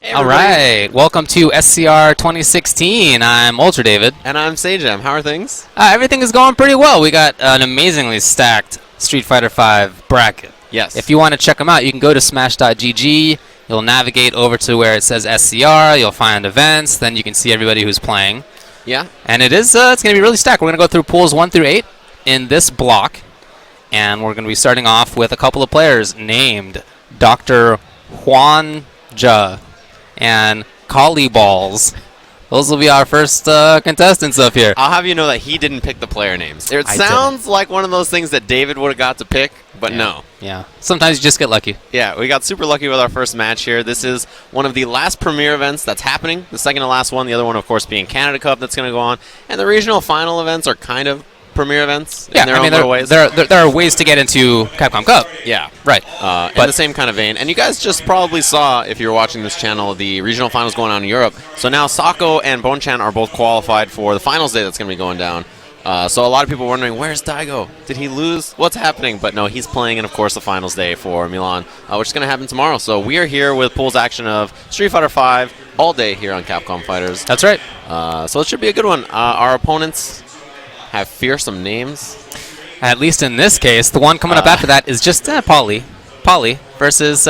Hey, all right, welcome to SCR 2016. I'm Ultra David. And I'm Sagem. How are things? Everything is going pretty well. We got an amazingly stacked Street Fighter V bracket. Yes. If you want to check them out, you can go to smash.gg. You'll navigate over to where it says SCR. You'll find events. Then you can see everybody who's playing. Yeah. And it's going to be really stacked. We're going to go through pools 1 through 8 in this block. And we're going to be starting off with a couple of players named Dr. Juanja and Collie Balls. Those will be our first contestants up here. I'll have you know that he didn't pick the player names. It sounds like one of those things that David would have got to pick, but no. Yeah. Sometimes you just get lucky. Yeah, we got super lucky with our first match here. This is one of the last premier events that's happening. The second to last one. The other one, of course, being Canada Cup that's going to go on. And the regional final events are kind of premier events in their own little ways. There are ways to get into Capcom Cup. Yeah. Right. In the same kind of vein. And you guys just probably saw, if you're watching this channel, the regional finals going on in Europe. So now Sako and Bonchan are both qualified for the finals day that's going to be going down. So a lot of people are wondering, where's Daigo? Did he lose? What's happening? But no, he's playing in, of course, the finals day for Milan, which is going to happen tomorrow. So we are here with pools action of Street Fighter V all day here on Capcom Fighters. That's right. So it should be a good one. Our opponents have fearsome names. At least in this case, the one coming up after that is just Polly versus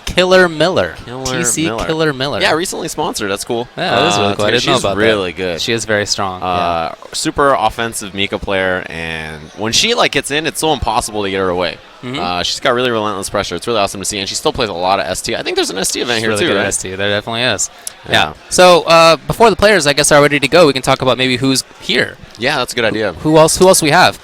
Killer Miller. Killer Miller. Yeah, recently sponsored. That's cool. Yeah, that is really cool. I didn't know about that. She's really good. She is very strong. Super offensive Mika player, and when she gets in, it's so impossible to get her away. She's got really relentless pressure. It's really awesome to see, and she still plays a lot of ST. I think there's an ST event here really too, good right? ST. There definitely is. Yeah. So before the players, I guess, are ready to go, we can talk about maybe who's here. Yeah, that's a good idea. Who else we have?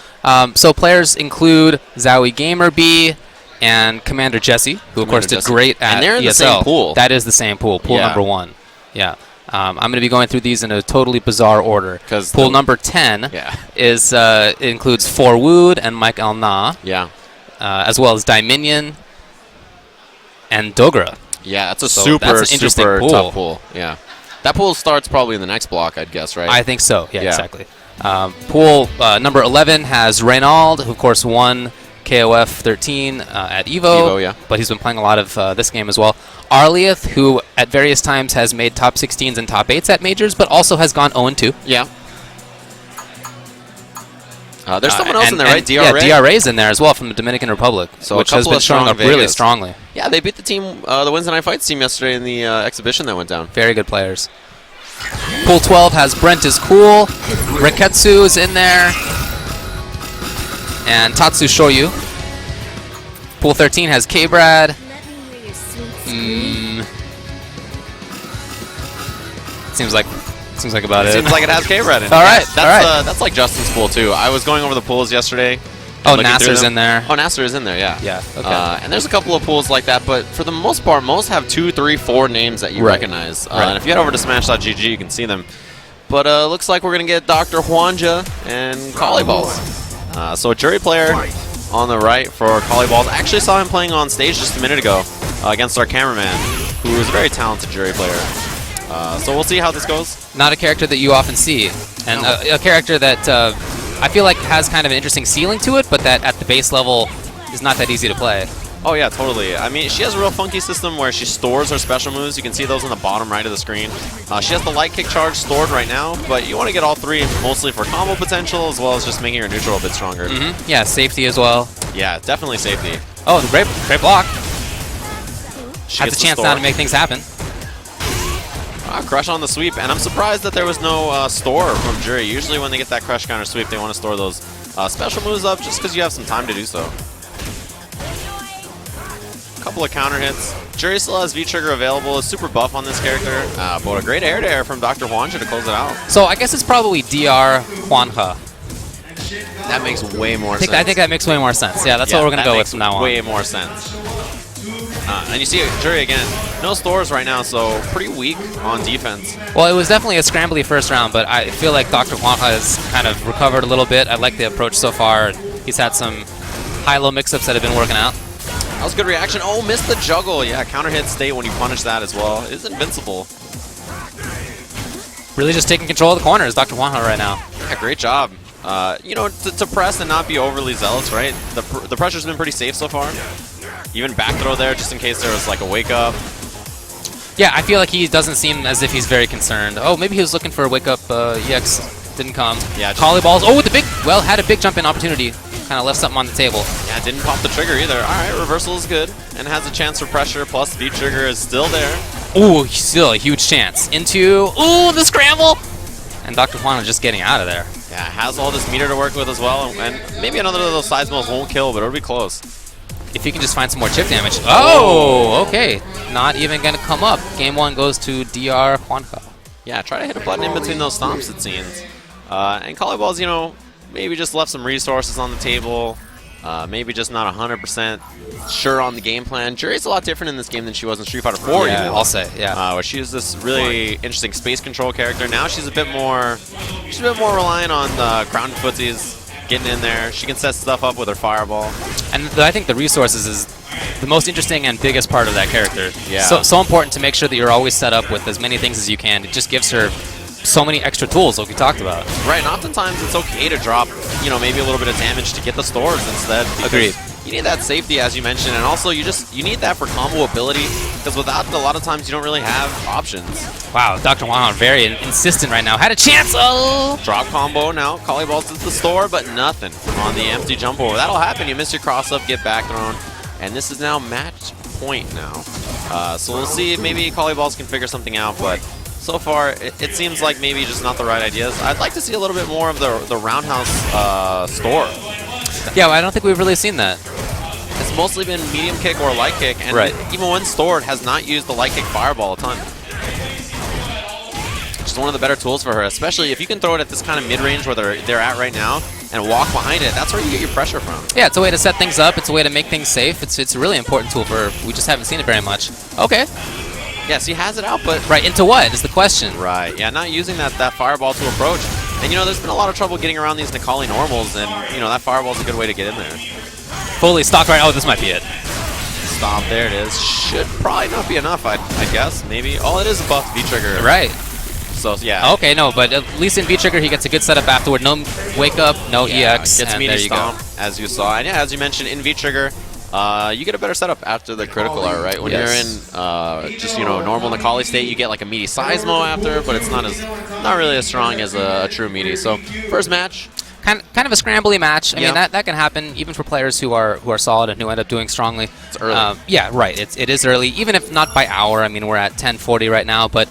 So players include Zowie Gamer B and Commander Jesse, who of course did great at ESL. And they're in the same pool. That is the same pool. Pool number 1. Yeah. I'm going to be going through these in a totally bizarre order. Pool number 10 is includes Forwood and Mike Alna. Yeah. As well as Dominion and Dogra. Yeah, that's super tough pool. Yeah. That pool starts probably in the next block, I'd guess, right? I think so. Yeah. Exactly. Pool number 11 has Reynald, who of course won KOF 13 at EVO, but he's been playing a lot of this game as well. Arlieth, who at various times has made top 16s and top 8s at majors, but also has gone 0-2. Yeah. There's someone else in there, right? DRA? Yeah, DRA's in there as well from the Dominican Republic, which has been showing up really strongly. Yeah, they beat the team, the Wednesday Night Fights team yesterday in the exhibition that went down. Very good players. Pool 12 has Brent is Cool, Reketsu is in there, and Tatsu Shoyu. Pool 13 has K-Brad. Seems like about it. Seems like it has K-Brad in it. All right. That's like Justin's pool too. I was going over the pools yesterday. Oh, Nasser's in there. Oh, Nasser is in there, yeah. Yeah, okay. And there's a couple of pools like that, but for the most part, most have 2, 3, 4 names that you recognize. And if you head over to smash.gg, you can see them. But looks like we're going to get Dr. Juanja and Collie Balls. So a jury player on the right for Collie Balls. I actually saw him playing on stage just a minute ago against our cameraman, who is a very talented jury player. So we'll see how this goes. Not a character that you often see, and a character that I feel like has kind of an interesting ceiling to it, but that at the base level is not that easy to play. Oh yeah, totally. I mean, she has a real funky system where she stores her special moves. You can see those on the bottom right of the screen. She has the light kick charge stored right now, but you want to get all 3 mostly for combo potential as well as just making her neutral a bit stronger. Yeah, safety as well. Yeah, definitely safety. Oh, great block. She has a chance now to make things happen. Crush on the sweep, and I'm surprised that there was no store from Jury. Usually when they get that crush counter sweep, they want to store those special moves up just because you have some time to do so. Couple of counter hits. Jury still has V-Trigger available. Is super buff on this character, but a great air-to-air from Dr. Juanja to close it out. So I guess it's probably DR Juanja. That makes way more sense. I think that makes way more sense. Yeah, that's what we're going to go with from now on. Way more sense. And you see Jury again, no stores right now, so pretty weak on defense. Well, it was definitely a scrambly first round, but I feel like Dr. Juanja has kind of recovered a little bit. I like the approach so far. He's had some high-low mix-ups that have been working out. That was a good reaction. Oh, missed the juggle. Yeah, counter hit state when you punish that as well. It is invincible. Really just taking control of the corners, Dr. Juanja right now. Yeah, great job. You know, to press and not be overly zealous, right? The pressure's been pretty safe so far. Even back throw there, just in case there was like a wake up. Yeah, I feel like he doesn't seem as if he's very concerned. Oh, maybe he was looking for a wake-up EX. Didn't come. Yeah, Collie balls. Oh, with the big... Well, had a big jump-in opportunity. Kind of left something on the table. Yeah, didn't pop the trigger either. All right, reversal is good and has a chance for pressure, plus V-trigger is still there. Ooh, still a huge chance. Into... Ooh, the scramble! And Dr. Juan is just getting out of there. Yeah, has all this meter to work with as well, and maybe another of those side smells won't kill, but it'll be close. If you can just find some more chip damage. Oh, okay. Not even going to come up. Game 1 goes to DR Juanjo. Yeah, try to hit a button in between those stomps, it seems. And Collyball's, you know, maybe just left some resources on the table. Maybe just not 100% sure on the game plan. Jury's a lot different in this game than she was in Street Fighter 4. Yeah, I'll say, yeah. Where she was this really interesting space control character. Now she's a bit more reliant on the grounded footsies, getting in there. She can set stuff up with her fireball. And I think the resources is the most interesting and biggest part of that character. Yeah. So important to make sure that you're always set up with as many things as you can. It just gives her so many extra tools, like we talked about. Right, and oftentimes it's okay to drop, you know, maybe a little bit of damage to get the stores instead. Agreed. You need that safety, as you mentioned, and also you need that for combo ability, because without it, a lot of times you don't really have options. Wow, Dr. Juan very insistent right now. Had a chance. Oh! Drop combo now. Collyballs to the store, but nothing on the empty jump over. That'll happen. You miss your cross up, get back thrown, and this is now match point now. So we'll see if maybe Collyballs can figure something out, but so far it seems like maybe just not the right ideas. I'd like to see a little bit more of the roundhouse store. Yeah, well, I don't think we've really seen that. It's mostly been medium kick or light kick, and even when stored, has not used the light kick fireball a ton. Which is one of the better tools for her, especially if you can throw it at this kind of mid-range where they're at right now and walk behind it. That's where you get your pressure from. Yeah, it's a way to set things up. It's a way to make things safe. It's a really important tool for her. We just haven't seen it very much. Okay. Yes, he has it out, but... Right, into what is the question? Right, yeah, not using that fireball to approach. And, you know, there's been a lot of trouble getting around these Nikali normals, and, you know, that fireball's a good way to get in there. Fully stocked right. Oh, this might be it. Stomp, there it is. Should probably not be enough, I guess, maybe. Oh, it is a buff V-trigger. Right. So, yeah. Okay, no, but at least in V-trigger, he gets a good setup afterward. No wake up, no EX, gets and me there to you stomp, go. as you saw. And, yeah, as you mentioned, in V-trigger, you get a better setup after the critical art, right? When you're in just, you know, normal Nikali state, you get like a meaty Seismo after, but it's not really as strong as a true meaty. So, first match. Kind of a scrambly match. I mean, that can happen even for players who are solid and who end up doing strongly. It's early. Yeah, right. It is early, even if not by hour. I mean, we're at 10:40 right now, but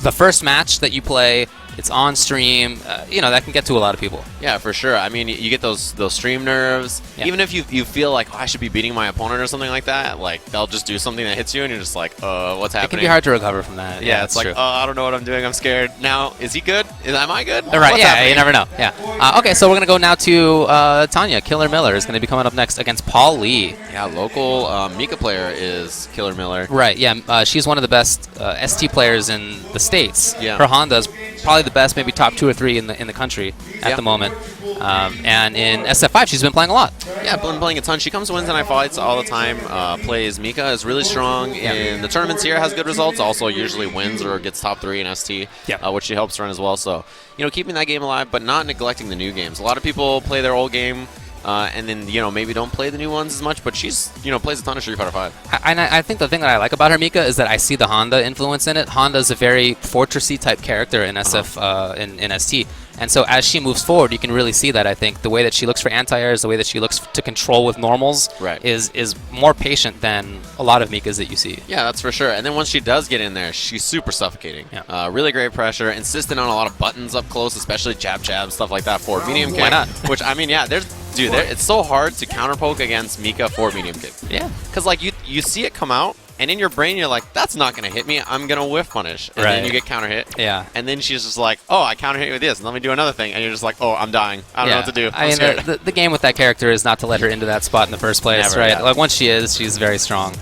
the first match that you play, it's on stream. You know, that can get to a lot of people. Yeah, for sure. I mean, you get those stream nerves. Yeah. Even if you feel like, oh, I should be beating my opponent or something like that, like they'll just do something that hits you, and you're just like, what's happening? It can be hard to recover from that. Yeah, it's like, oh, I don't know what I'm doing. I'm scared. Now, is he good? Am I good? Right. What's happening? You never know. Yeah. Okay, so we're gonna go now to Tanya. Killer Miller is gonna be coming up next against Paul Lee. Yeah, local Mika player is Killer Miller. Right. Yeah. She's one of the best ST players in the States. Yeah. Her Honda's probably the best, maybe top 2 or 3 in the country at the moment. And in SF5, she's been playing a lot. Yeah, been playing a ton. She comes to Wednesday night fights all the time. Plays Mika, is really strong in the tournaments here, has good results. Also, usually wins or gets top 3 in ST, which she helps run as well. So, you know, keeping that game alive, but not neglecting the new games. A lot of people play their old game. And then, you know, maybe don't play the new ones as much, but she's, you know, plays a ton of Street Fighter 5. And I think the thing that I like about her, Mika, is that I see the Honda influence in it. Honda's a very fortressy type character in SF, in ST. And so as she moves forward, you can really see that, I think. The way that she looks for anti-airs, the way that she looks to control with normals is more patient than a lot of Mikas that you see. Yeah, that's for sure. And then once she does get in there, she's super suffocating. Yeah. Really great pressure, insistent on a lot of buttons up close, especially jab, stuff like that for medium kick. Why not? Which, I mean, yeah, it's so hard to counter poke against Mika for medium kick. Yeah. Because, like, you see it come out, and in your brain, you're like, that's not going to hit me. I'm going to whiff punish. And then you get counter hit. Yeah. And then she's just like, oh, I counter hit you with this. And let me do another thing. And you're just like, oh, I'm dying. I don't know what to do. I'm scared. The game with that character is not to let her into that spot in the first place, Never, right? Yeah. Like, once she is, she's very strong.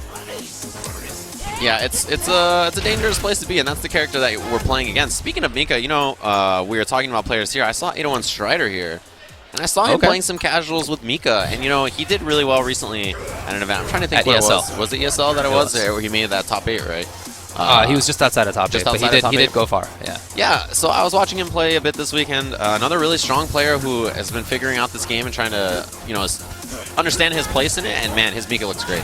Yeah, it's a dangerous place to be, and that's the character that we're playing against. Speaking of Mika, you know, we were talking about players here. I saw 801 Strider here. And I saw him playing some casuals with Mika, and, you know, he did really well recently at an event. I'm trying to think what it was. Was it ESL that it was? Where he made that top 8, right? He was just outside of top 8, but he did go far. Yeah. Yeah, so I was watching him play a bit this weekend. Another really strong player who has been figuring out this game and trying to, you know, understand his place in it, and, man, his Mika looks great.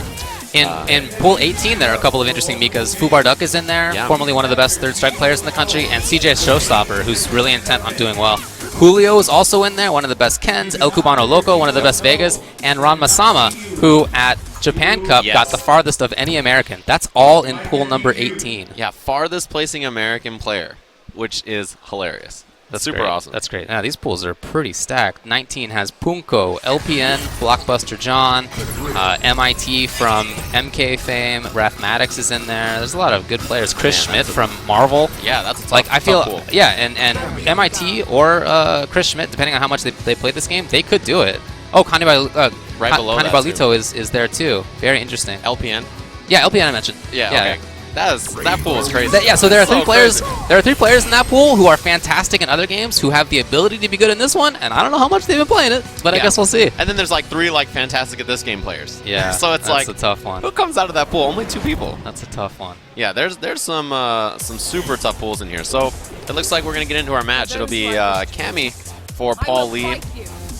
In Pool 18, there are a couple of interesting Mikas. Fubar Duck is in there, formerly one of the best third strike players in the country, and CJ Showstopper, who's really intent on doing well. Julio is also in there, one of the best Kens. El Cubano Loco, one of the best Vegas. And Ron Masama, who at Japan Cup got the farthest of any American. That's all in pool number 18. Yeah, farthest placing American player, which is hilarious. That's super awesome. That's great. Now, these pools are pretty stacked. 19 has Punko, LPN, Blockbuster John, MIT from MK fame, Rathmatics is in there. There's a lot of good players. Chris Schmidt from Marvel. Yeah, that's a tough, like I feel pool. Yeah, and MIT or Chris Schmidt, depending on how much they play this game, they could do it. Oh, right below that Canibalito is there too. Very interesting. LPN. Yeah, LPN I mentioned. Yeah. Okay. That pool is crazy. So there are three players. Crazy. There are 3 players in that pool who are fantastic in other games, who have the ability to be good in this one, and I don't know how much they've been playing it, but I guess we'll see. And then there's like 3 like fantastic at this game players. Yeah. So it's that's like a tough one. Who comes out of that pool? Only 2 people. That's a tough one. Yeah. There's some super tough pools in here. So it looks like we're gonna get into our match. It'll be Cammy for Paul Lee,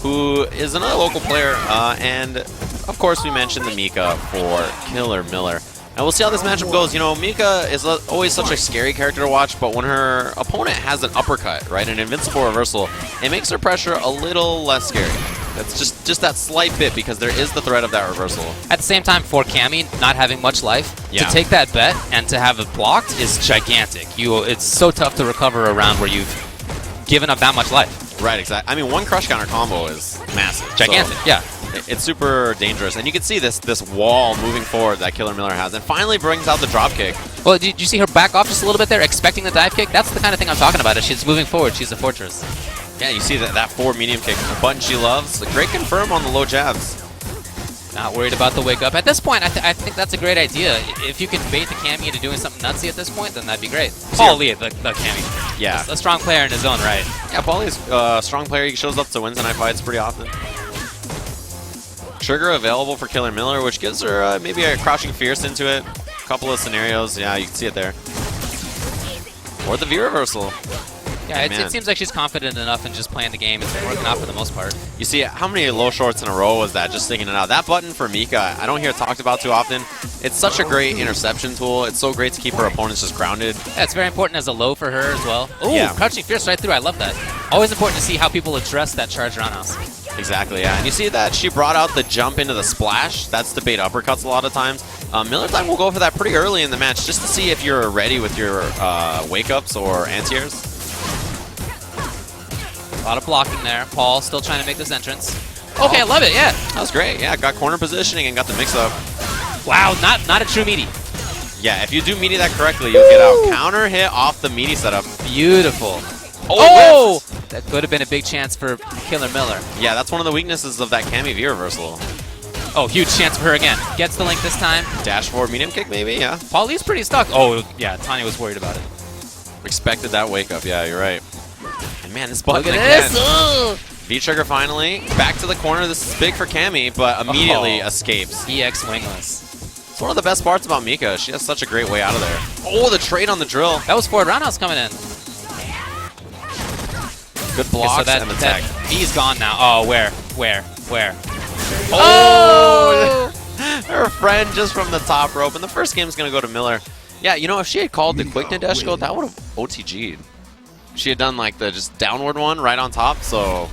who is another local player, and of course we mentioned the Mika for Killer Miller. And we'll see how this matchup goes. You know, Mika is always such a scary character to watch, but when her opponent has an uppercut, right, an invincible reversal, it makes her pressure a little less scary. That's just that slight bit, because there is the threat of that reversal. At the same time, for Cammy not having much life, to take that bet and to have it blocked is gigantic. It's so tough to recover around where you've given up that much life. Right, exactly. I mean, one crush counter combo is massive. Gigantic, so it's super dangerous. And you can see this wall moving forward that Killer Miller has, and finally brings out the drop kick. Well, did you see her back off just a little bit there, expecting the dive kick? That's the kind of thing I'm talking about. As she's moving forward, she's a fortress. Yeah, you see that forward medium kick, a button she loves. A great confirm on the low jabs. Not worried about the wake up. At this point, I think that's a great idea. If you can bait the Cammy into doing something nutsy at this point, then that'd be great. Paul Lee, the Cammy. Yeah. A strong player in his own right. Yeah, Paul Lee's a strong player. He shows up to Wednesday night fights pretty often. Trigger available for Killer Miller, which gives her maybe a crouching fierce into it. A couple of scenarios. Yeah, you can see it there. Or the V reversal. Yeah, it seems like she's confident enough in just playing the game. It's been working out for the most part. You see, how many low shorts in a row was that, just sticking it out? That button for Mika, I don't hear it talked about too often. It's such a great interception tool. It's so great to keep her opponents just grounded. Yeah, it's very important as a low for her as well. Ooh, crouching fierce right through. I love that. Always important to see how people address that charge roundhouse. Exactly, yeah. And you see that she brought out the jump into the splash. That's the bait uppercuts a lot of times. Miller Time will go for that pretty early in the match, just to see if you're ready with your wake-ups or anti-airs. A lot of blocking there. Paul still trying to make this entrance. Okay, I love it, yeah. That was great, yeah. Got corner positioning and got the mix-up. Wow, not a true meaty. Yeah, if you do meaty that correctly, you'll get out. Counter hit off the meaty setup. Beautiful. Oh! That could have been a big chance for Killer Miller. Yeah, that's one of the weaknesses of that Cammy V reversal. Oh, huge chance for her again. Gets the link this time. Dash forward medium kick, maybe, yeah. Paul Lee's pretty stuck. Oh, yeah, Tanya was worried about it. Expected that wake-up, yeah, you're right. And man, this button Look at this! V-trigger finally. Back to the corner. This is big for Cammy, but immediately escapes. EX wingless. It's one of the best parts about Mika. She has such a great way out of there. Oh, the trade on the drill. That was forward roundhouse coming in. Good blocks and the tech. V's gone now. Oh, where? Oh! Her friend just from the top rope. And the first game's going to go to Miller. Yeah, you know, if she had called the quick Nadeshko, that would have OTG'd. She had done like the just downward one right on top. So,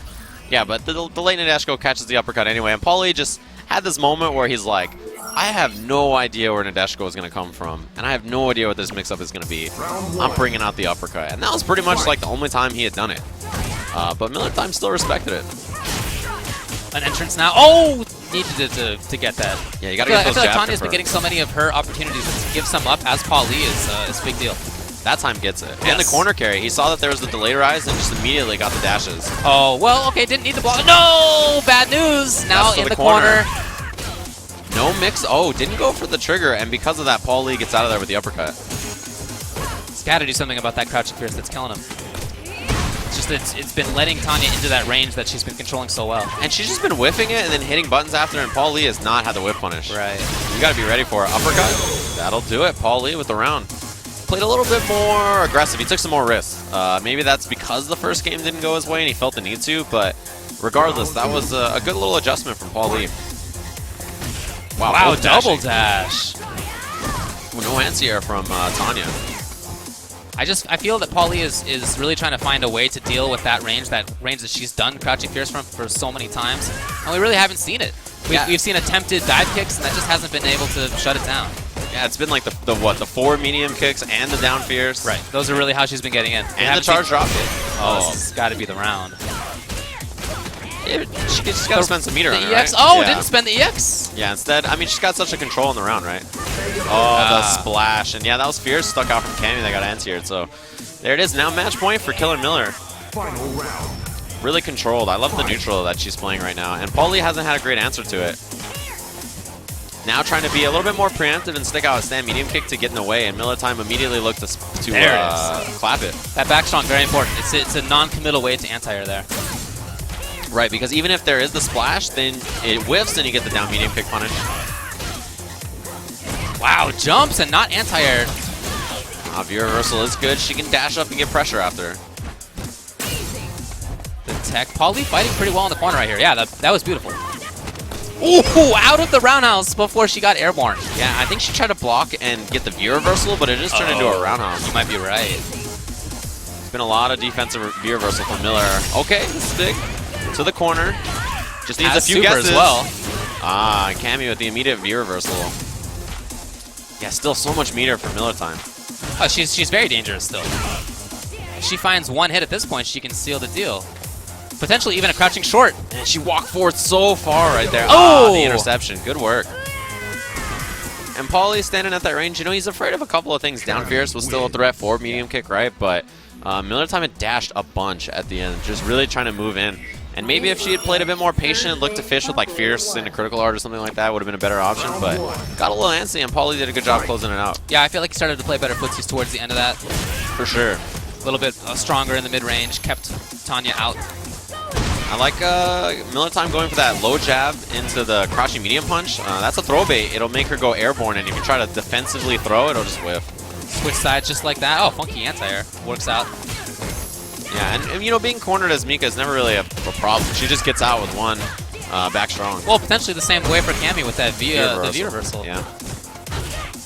yeah, but the late Nadeshko catches the uppercut anyway. And Paulie just had this moment where he's like, I have no idea where Nadeshko is going to come from, and I have no idea what this mix-up is going to be. I'm bringing out the uppercut. And that was pretty much like the only time he had done it. But Miller Time still respected it. An entrance now. Oh! Needed to get that. Yeah, you got to get those I feel like jabs Tanya's been getting so many of her opportunities to give some up as Paul Lee is a big deal. That time gets it. Yes. And the corner carry. He saw that there was the delayed rise and just immediately got the dashes. Oh, well, okay, didn't need the block. No! Bad news! Now in the corner. No mix. Oh, didn't go for the trigger, and because of that, Paul Lee gets out of there with the uppercut. He's got to do something about that crouching fierce that's killing him. It's just it's been letting Tanya into that range that she's been controlling so well. And she's just been whiffing it and then hitting buttons after, and Paul Lee has not had the whip punish. Right. You got to be ready for it. Uppercut. That'll do it. Paul Lee with the round. Played a little bit more aggressive. He took some more risks. Maybe that's because the first game didn't go his way and he felt the need to, but regardless, that was a good little adjustment from Paul Lee. Wow, both double dashing. dash. No anti-air from Tanya. I feel that Paulie is really trying to find a way to deal with that range that she's done Crouching Fierce from for so many times, and we really haven't seen it. We've seen attempted dive kicks, and that just hasn't been able to shut it down. Yeah, it's been like the 4 medium kicks and the down fierce. Right. Those are really how she's been getting in. And the charge drop kick. Oh, this has got to be the round. She's got to spend some meter on it, EX? right? Oh, yeah. didn't spend the EX. Yeah, instead, I mean, she's got such a control in the round, right? Oh, the splash. And yeah, that was fierce stuck out from Cammy that got anti-aired. So there it is. Now match point for Killer Miller. Final round. Really controlled. I love the neutral that she's playing right now. And Paulie hasn't had a great answer to it. Now trying to be a little bit more preemptive and stick out a stand medium kick to get in the way. And Miller Time immediately looked to clap it. That back strong, very important. It's a non-committal way to anti-air there. Right, because even if there is the splash, then it whiffs and you get the down medium kick punish. Wow, jumps and not anti-air. View reversal is good. She can dash up and get pressure after. The tech. Paulie fighting pretty well in the corner right here. Yeah, that was beautiful. Ooh, out of the roundhouse before she got airborne. Yeah, I think she tried to block and get the view reversal, but it just turned into a roundhouse. You might be right. It's been a lot of defensive view reversal from Miller. Okay, this is big. To the corner. Just needs a few guesses. as well. Cammy with the immediate view reversal. Yeah, still so much meter for Miller Time. Oh, she's very dangerous still. If she finds one hit at this point, she can seal the deal. Potentially even a crouching short. And she walked forward so far right there. Oh! The interception. Good work. And Paulie standing at that range, you know, he's afraid of a couple of things. Down fierce was still a threat for medium kick, right? But Miller Time had dashed a bunch at the end, just really trying to move in. And maybe if she had played a bit more patient, looked to fish with like Fierce into Critical Art or something like that, would have been a better option. But got a little antsy, and Paulie did a good job closing it out. Yeah, I feel like he started to play better footsies towards the end of that. For sure. A little bit stronger in the mid-range, kept Tanya out. I like Miller Time going for that low jab into the crouching medium punch. That's a throw bait. It'll make her go airborne, and if you try to defensively throw, it'll just whiff. Switch sides just like that. Oh, funky anti-air. Works out. Yeah, and you know, being cornered as Mika is never really a problem. She just gets out with one back strong. Well, potentially the same way for Cammy with that the V reversal. Yeah.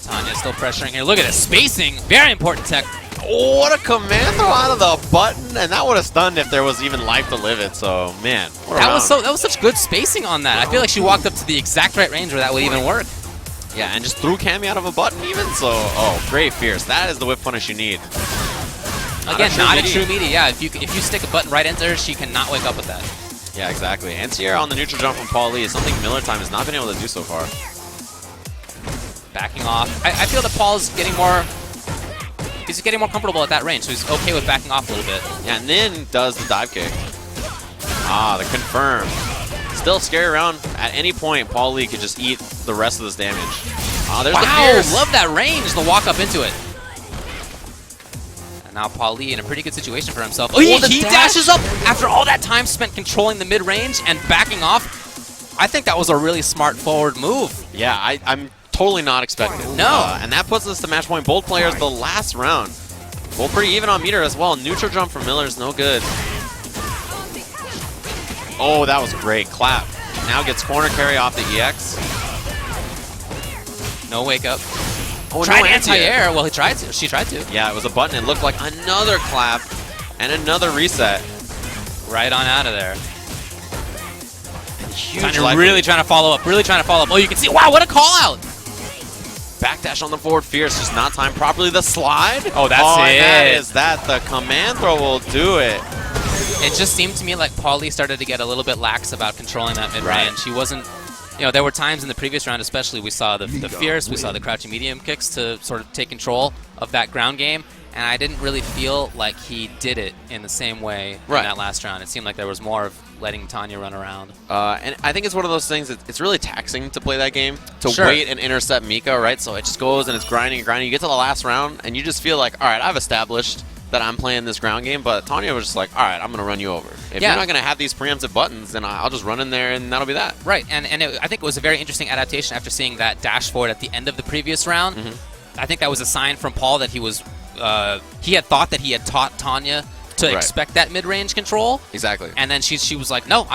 Tanya still pressuring here. Look at it, spacing. Very important tech. Oh, what a command throw out of the button, and that would have stunned if there was even life to live it. So, man, what a round. That was such good spacing on that. I feel like she walked up to the exact right range where that would even work. Yeah, and just threw Cammy out of a button even. So, oh, great fierce. That is the whip punish you need. Again, not a true meaty. Yeah, if you stick a button right into her, she cannot wake up with that. Yeah, exactly. Anti-air on the neutral jump from Paulie is something Miller Time has not been able to do so far. Backing off. I feel that Paul's getting more. He's getting more comfortable at that range, so he's okay with backing off a little bit. Yeah, and then does the dive kick. The confirm. Still scary round. At any point, Paulie could just eat the rest of this damage. There's the fierce. Love that range. The walk up into it. Now Paulie in a pretty good situation for himself. Oh, he dashes up after all that time spent controlling the mid-range and backing off. I think that was a really smart forward move. Yeah, I'm totally not expecting. No. And that puts us to match point. Both players the last round. Both pretty even on meter as well. Neutral jump from Miller is no good. Oh, that was great. Clap. Now gets corner carry off the EX. No wake up. Oh, tried no anti-air. Well, he tried to. She tried to. Yeah, it was a button. It looked like another clap and another reset. Right on out of there. Huge really trying to follow up. Really trying to follow up. Oh, you can see. Wow, what a call out. Backdash on the forward fierce. Just not timed properly. The slide. Oh, that's it. That is that. The command throw will do it. It just seemed to me like Paulie started to get a little bit lax about controlling that mid-range. Right. She wasn't. You know, there were times in the previous round, especially, we saw the fierce, we saw the crouching medium kicks to sort of take control of that ground game, and I didn't really feel like he did it in the same way in that last round. It seemed like there was more of letting Tanya run around. And I think it's one of those things that it's really taxing to play that game, to wait and intercept Mika, right? So it just goes and it's grinding and grinding. You get to the last round, and you just feel like, all right, I've established that I'm playing this ground game, but Tanya was just like, all right, I'm going to run you over. If you're not going to have these preemptive buttons, then I'll just run in there, and that'll be that. Right, and I think it was a very interesting adaptation after seeing that dash forward at the end of the previous round. I think that was a sign from Paul that he was, he had thought that he had taught Tanya to expect that mid-range control. Exactly. And then she was like, no,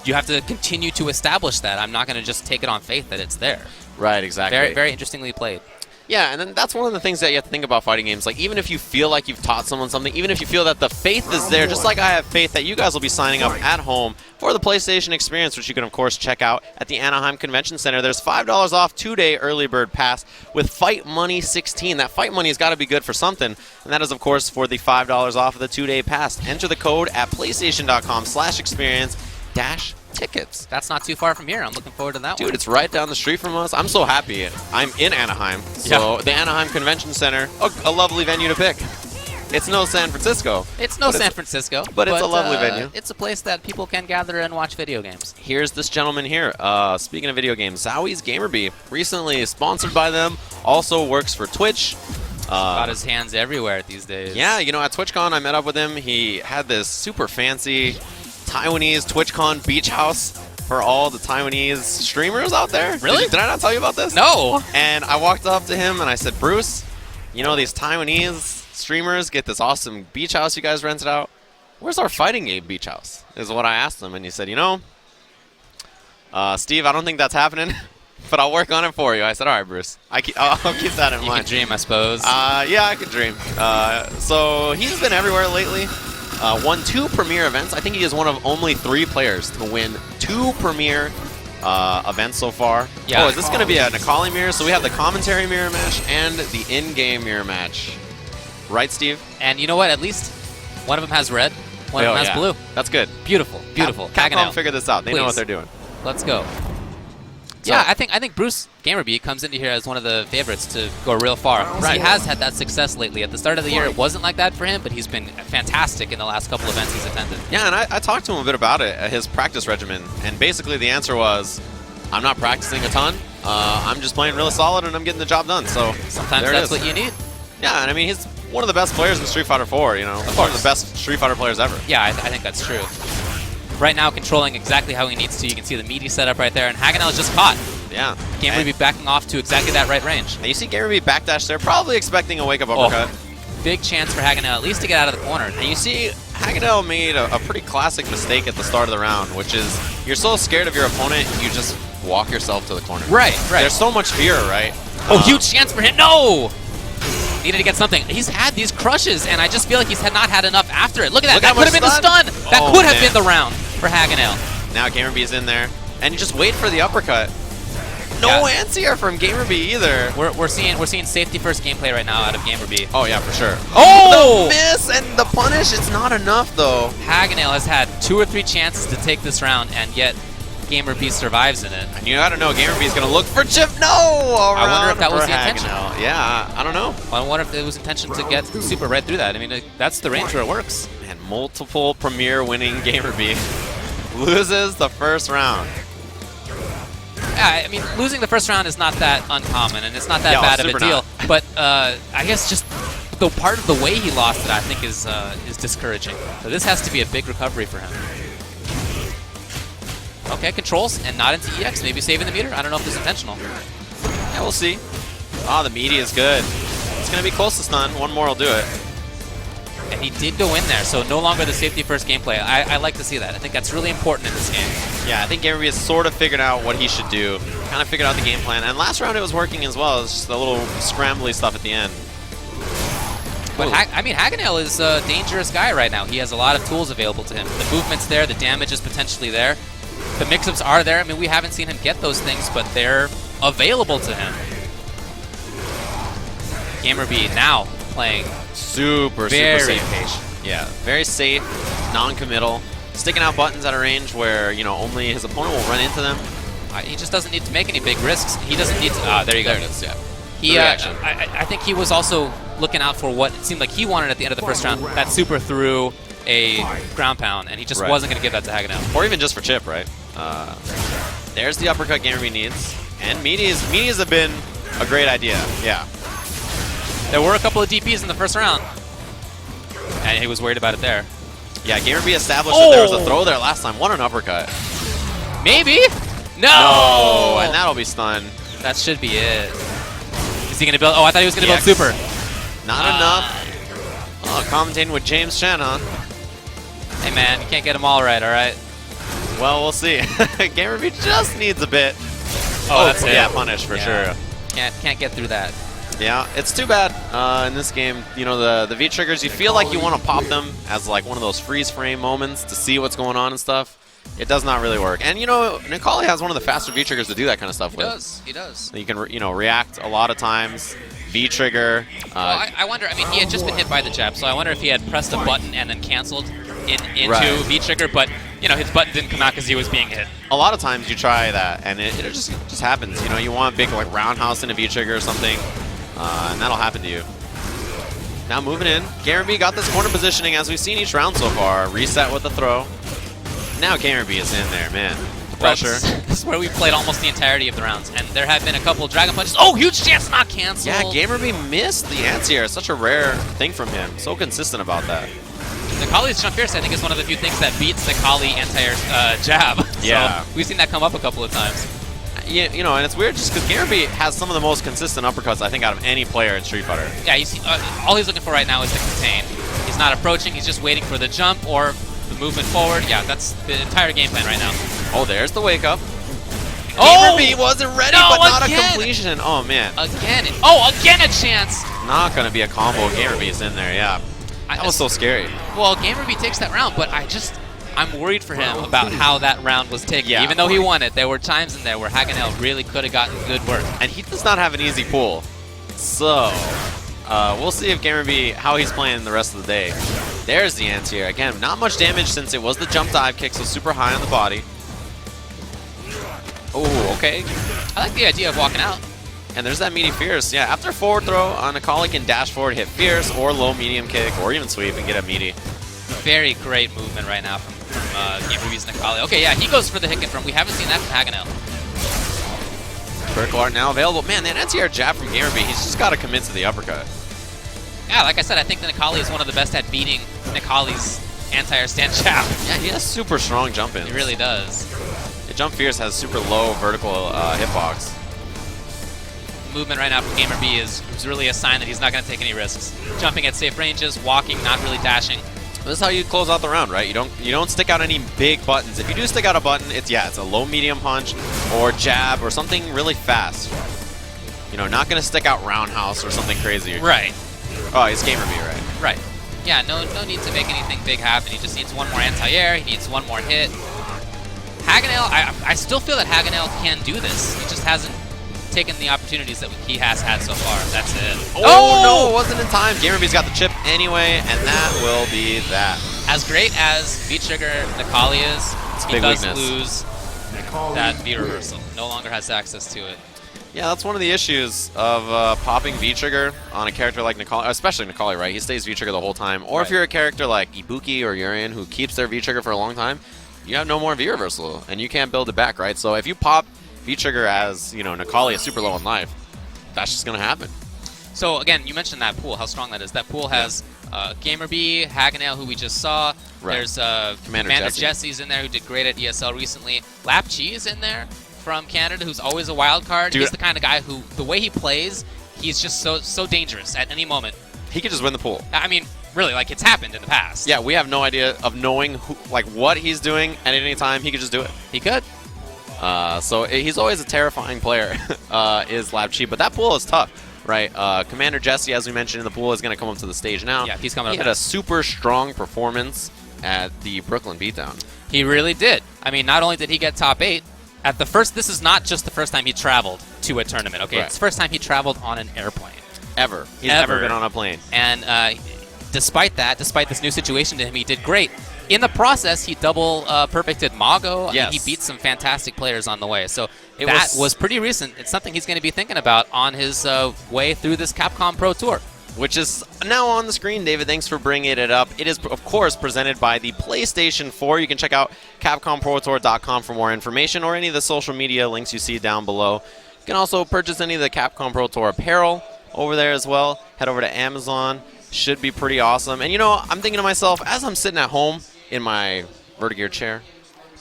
you have to continue to establish that. I'm not going to just take it on faith that it's there. Right, exactly. Very, very interestingly played. Yeah, and then that's one of the things that you have to think about fighting games. Like, even if you feel like you've taught someone something, even if you feel that the faith is there, just like I have faith that you guys will be signing up at home for the PlayStation Experience, which you can, of course, check out at the Anaheim Convention Center. There's $5 off 2-day early bird pass with Fight Money 16. That Fight Money has got to be good for something, and that is, of course, for the $5 off of the 2-day pass. Enter the code at PlayStation.com/experience-tickets. That's not too far from here. I'm looking forward to that one. Dude, it's right down the street from us. I'm so happy. I'm in Anaheim. So the Anaheim Convention Center, a lovely venue to pick. It's no San Francisco. It's no San Francisco. But it's a lovely venue. It's a place that people can gather and watch video games. Here's this gentleman here. Speaking of video games, Zowie's Gamerbee. Recently sponsored by them. Also works for Twitch. Got his hands everywhere these days. Yeah, you know, at TwitchCon, I met up with him. He had this super fancy Taiwanese TwitchCon beach house for all the Taiwanese streamers out there. Really? Did I not tell you about this? No. And I walked up to him and I said, Bruce, you know these Taiwanese streamers get this awesome beach house you guys rented out? Where's our fighting game beach house? Is what I asked him. And he said, you know, Steve, I don't think that's happening, but I'll work on it for you. I said, all right, Bruce. I'll keep that in mind. You can dream, I suppose. Yeah, I could dream. So he's been everywhere lately. Won 2 Premier events. I think he is one of only 3 players to win 2 Premier events so far. Yeah. Oh, is this going to be a Necalli mirror? So we have the commentary mirror match and the in-game mirror match. Right, Steve? And you know what? At least one of them has red, one of them has blue. That's good. Beautiful, beautiful. Capcom figured this out. They know what they're doing. Let's go. Yeah, I think Bruce Gamerbee comes into here as one of the favorites to go real far. Right. He has had that success lately. At the start of the year, it wasn't like that for him, but he's been fantastic in the last couple events he's attended. Yeah, and I talked to him a bit about it, his practice regimen, and basically the answer was, I'm not practicing a ton. I'm just playing really solid, and I'm getting the job done. So sometimes that's what you need. Yeah, and I mean, he's one of the best players in Street Fighter 4, you know. One of the best Street Fighter players ever. Yeah, I think that's true. Right now, controlling exactly how he needs to. You can see the meaty setup right there, and Hagenel is just caught. Yeah. Gamerbee backing off to exactly that right range. And you see Gamerbee backdash there, probably expecting a wake-up uppercut. Big chance for Hagenel at least to get out of the corner. And you see Hagenel made a pretty classic mistake at the start of the round, which is you're so scared of your opponent, you just walk yourself to the corner. Right. There's so much fear, right? Oh, huge chance for him. No! Needed to get something. He's had these crushes, and I just feel like he's not had enough after it. Look at that. That could have been the stun. That could have been the round for Hagenel. Now Gamerbee's in there. And you just wait for the uppercut. No anti-air from Gamerbee either. We're seeing safety first gameplay right now out of Gamerbee. Oh yeah, for sure. Oh! The miss and the punish, it's not enough though. Hagenel has had 2 or 3 chances to take this round, and yet Gamerbee survives in it. And you gotta know, Gamerbee's gonna look for chip. No! I wonder if that was the intention. Yeah, I don't know. I wonder if it was intention to get super right through that. I mean, that's the range where it works. And multiple Premier winning Gamerbee loses the first round. Yeah, I mean, losing the first round is not that uncommon, and it's not that bad of a deal. But I guess just the part of the way he lost it, I think, is discouraging. So this has to be a big recovery for him. Okay, controls and not into EX, maybe saving the meter. I don't know if it's intentional. Yeah, we'll see. Oh, the meaty is good. It's going to be close to stun. One more will do it. And he did go in there, so no longer the safety first gameplay. I like to see that. I think that's really important in this game. Yeah, I think Gamerbee has sort of figured out what he should do. Kind of figured out the game plan. And last round it was working as well. It's just the little scrambly stuff at the end. But I mean, Hagenel is a dangerous guy right now. He has a lot of tools available to him. The movement's there, the damage is potentially there. The mix-ups are there. I mean, we haven't seen him get those things, but they're available to him. Gamerbee now playing super safe. Patient. Yeah, very safe, non-committal, sticking out buttons at a range where, you know, only his opponent will run into them. He just doesn't need to make any big risks. He doesn't need to. There you go. There it is. Yeah. I think he was also looking out for what it seemed like he wanted at the end of the first round. That super through a ground pound, and he just wasn't going to give that to Hagenel. Or even just for chip, right? There's the uppercut Gamerbee needs. And meaties have been a great idea. Yeah. There were a couple of DPs in the first round, and he was worried about it there. Yeah, Gamerbee established that there was a throw there last time. What an uppercut. Maybe? No! And that'll be stun. That should be it. Is he going to build? Oh, I thought he was going to build super. Not enough. Oh, commentating with James Chen, huh? Hey, man, you can't get them all right, all right? Well, we'll see. Gamerby just needs a bit. Oh, that's it. Yeah, punish for sure. Can't get through that. Yeah, it's too bad in this game. You know, the V triggers, you feel like you want to pop them as like one of those freeze frame moments to see what's going on and stuff. It does not really work. And you know, Nikali has one of the faster V triggers to do that kind of stuff with. He does. You can react a lot of times. V trigger. Well, I wonder. I mean, he had just been hit by the jab, so I wonder if he had pressed a button and then canceled into V trigger, but you know, his button didn't come out because he was being hit. A lot of times you try that, and it just happens. You know, you want a big like roundhouse in a V trigger or something, and that'll happen to you. Now moving in, Gamerby got this corner positioning as we've seen each round so far. Reset with the throw. Now Gamerby is in there, man. Pressure. Well, this is where we played almost the entirety of the rounds, and there have been a couple Dragon Punches. Oh, huge chance not canceled. Yeah, Gamerby missed the anti-air. Such a rare thing from him. So consistent about that. Nikali's jump fierce, I think, is one of the few things that beats Nikali anti-air jab. Yeah. So we've seen that come up a couple of times. Yeah, you know, and it's weird just because Gamerby has some of the most consistent uppercuts, I think, out of any player in Street Fighter. Yeah, you see, all he's looking for right now is to contain. He's not approaching, he's just waiting for the jump or the movement forward. Yeah, that's the entire game plan right now. Oh, there's the wake up. Oh! Gamerby wasn't ready, No, but not again! a completion. Oh, man. Again. Oh, again a chance. Not going to be a combo. Gamerby's in there, yeah. That was so scary. Well, Gamerby takes that round, but I'm worried for him about how that round was taken. Yeah. Even though he won it, there were times in there where Hagenel really could have gotten good work. And he does not have an easy pool. So, we'll see if Gamerby, how he's playing the rest of the day. There's the anti-air. Again, not much damage since it was the jump dive kick, so super high on the body. Oh, okay. I like the idea of walking out. And there's that meaty fierce. Yeah, after forward throw, Nikali can dash forward, hit fierce, or low medium kick, or even sweep and get a meaty. Very great movement right now from Gamerby's Nikali. Okay, yeah, he goes for the hit from. We haven't seen that from Hagenel. Vertical art now available. Man, that anti-air jab from Gamerby, he's just got to commit to the uppercut. Yeah, like I said, I think the Nikali is one of the best at beating Nikali's anti-air stand jab. Yeah, he has super strong jump ins. He really does. The jump fierce has super low vertical hitbox. Movement right now from Gamerby is really a sign that he's not going to take any risks. Jumping at safe ranges, walking, not really dashing. This is how you close out the round, right? You don't stick out any big buttons. If you do stick out a button, it's a low medium punch or jab or something really fast. You know, not going to stick out roundhouse or something crazy. Right. Oh, it's Gamerby, right? Right. Yeah, no need to make anything big happen. He just needs one more anti-air. He needs one more hit. Hagenel, I still feel that Hagenel can do this. He just hasn't taken the opportunities that he has had so far. That's it. Oh, no, it wasn't in time. Gamerby's got the chip anyway, and that will be that. As great as V-Trigger Nikali is, he does lose that V reversal. No longer has access to it. Yeah, that's one of the issues of popping V-Trigger on a character like Nikali, especially Nikali, right? He stays V-Trigger the whole time. Or if you're a character like Ibuki or Urian who keeps their V-Trigger for a long time, you have no more V-Reversal, and you can't build it back, right? So if you pop V-Trigger as, Nikali is super low in life, that's just going to happen. So again, you mentioned that pool, how strong that is. That pool has Gamerby, Hagenel, who we just saw. Right. There's Commander Jesse's in there, who did great at ESL recently. Lap Chi is in there from Canada, who's always a wild card. Dude, he's the kind of guy who, the way he plays, he's just so dangerous at any moment. He could just win the pool. I mean, really, like, it's happened in the past. Yeah, we have no idea of knowing what he's doing at any time. He could just do it. He could. So he's always a terrifying player, is Lab Chi. But that pool is tough, right? Commander Jesse, as we mentioned in the pool, is going to come up to the stage now. Yeah, he's coming up. He had a super strong performance at the Brooklyn Beatdown. He really did. I mean, not only did he get top 8, at the first, this is not just the first time he traveled to a tournament, okay? Right. It's the first time he traveled on an airplane. Ever. He's never been on a plane. And despite this new situation to him, he did great. In the process, he double perfected Mago. Yes. And he beat some fantastic players on the way. So that was pretty recent. It's something he's going to be thinking about on his way through this Capcom Pro Tour. Which is now on the screen, David. Thanks for bringing it up. It is, of course, presented by the PlayStation 4. You can check out CapcomProTour.com for more information or any of the social media links you see down below. You can also purchase any of the Capcom Pro Tour apparel over there as well. Head over to Amazon. Should be pretty awesome. And, I'm thinking to myself, as I'm sitting at home in my Vertigear chair,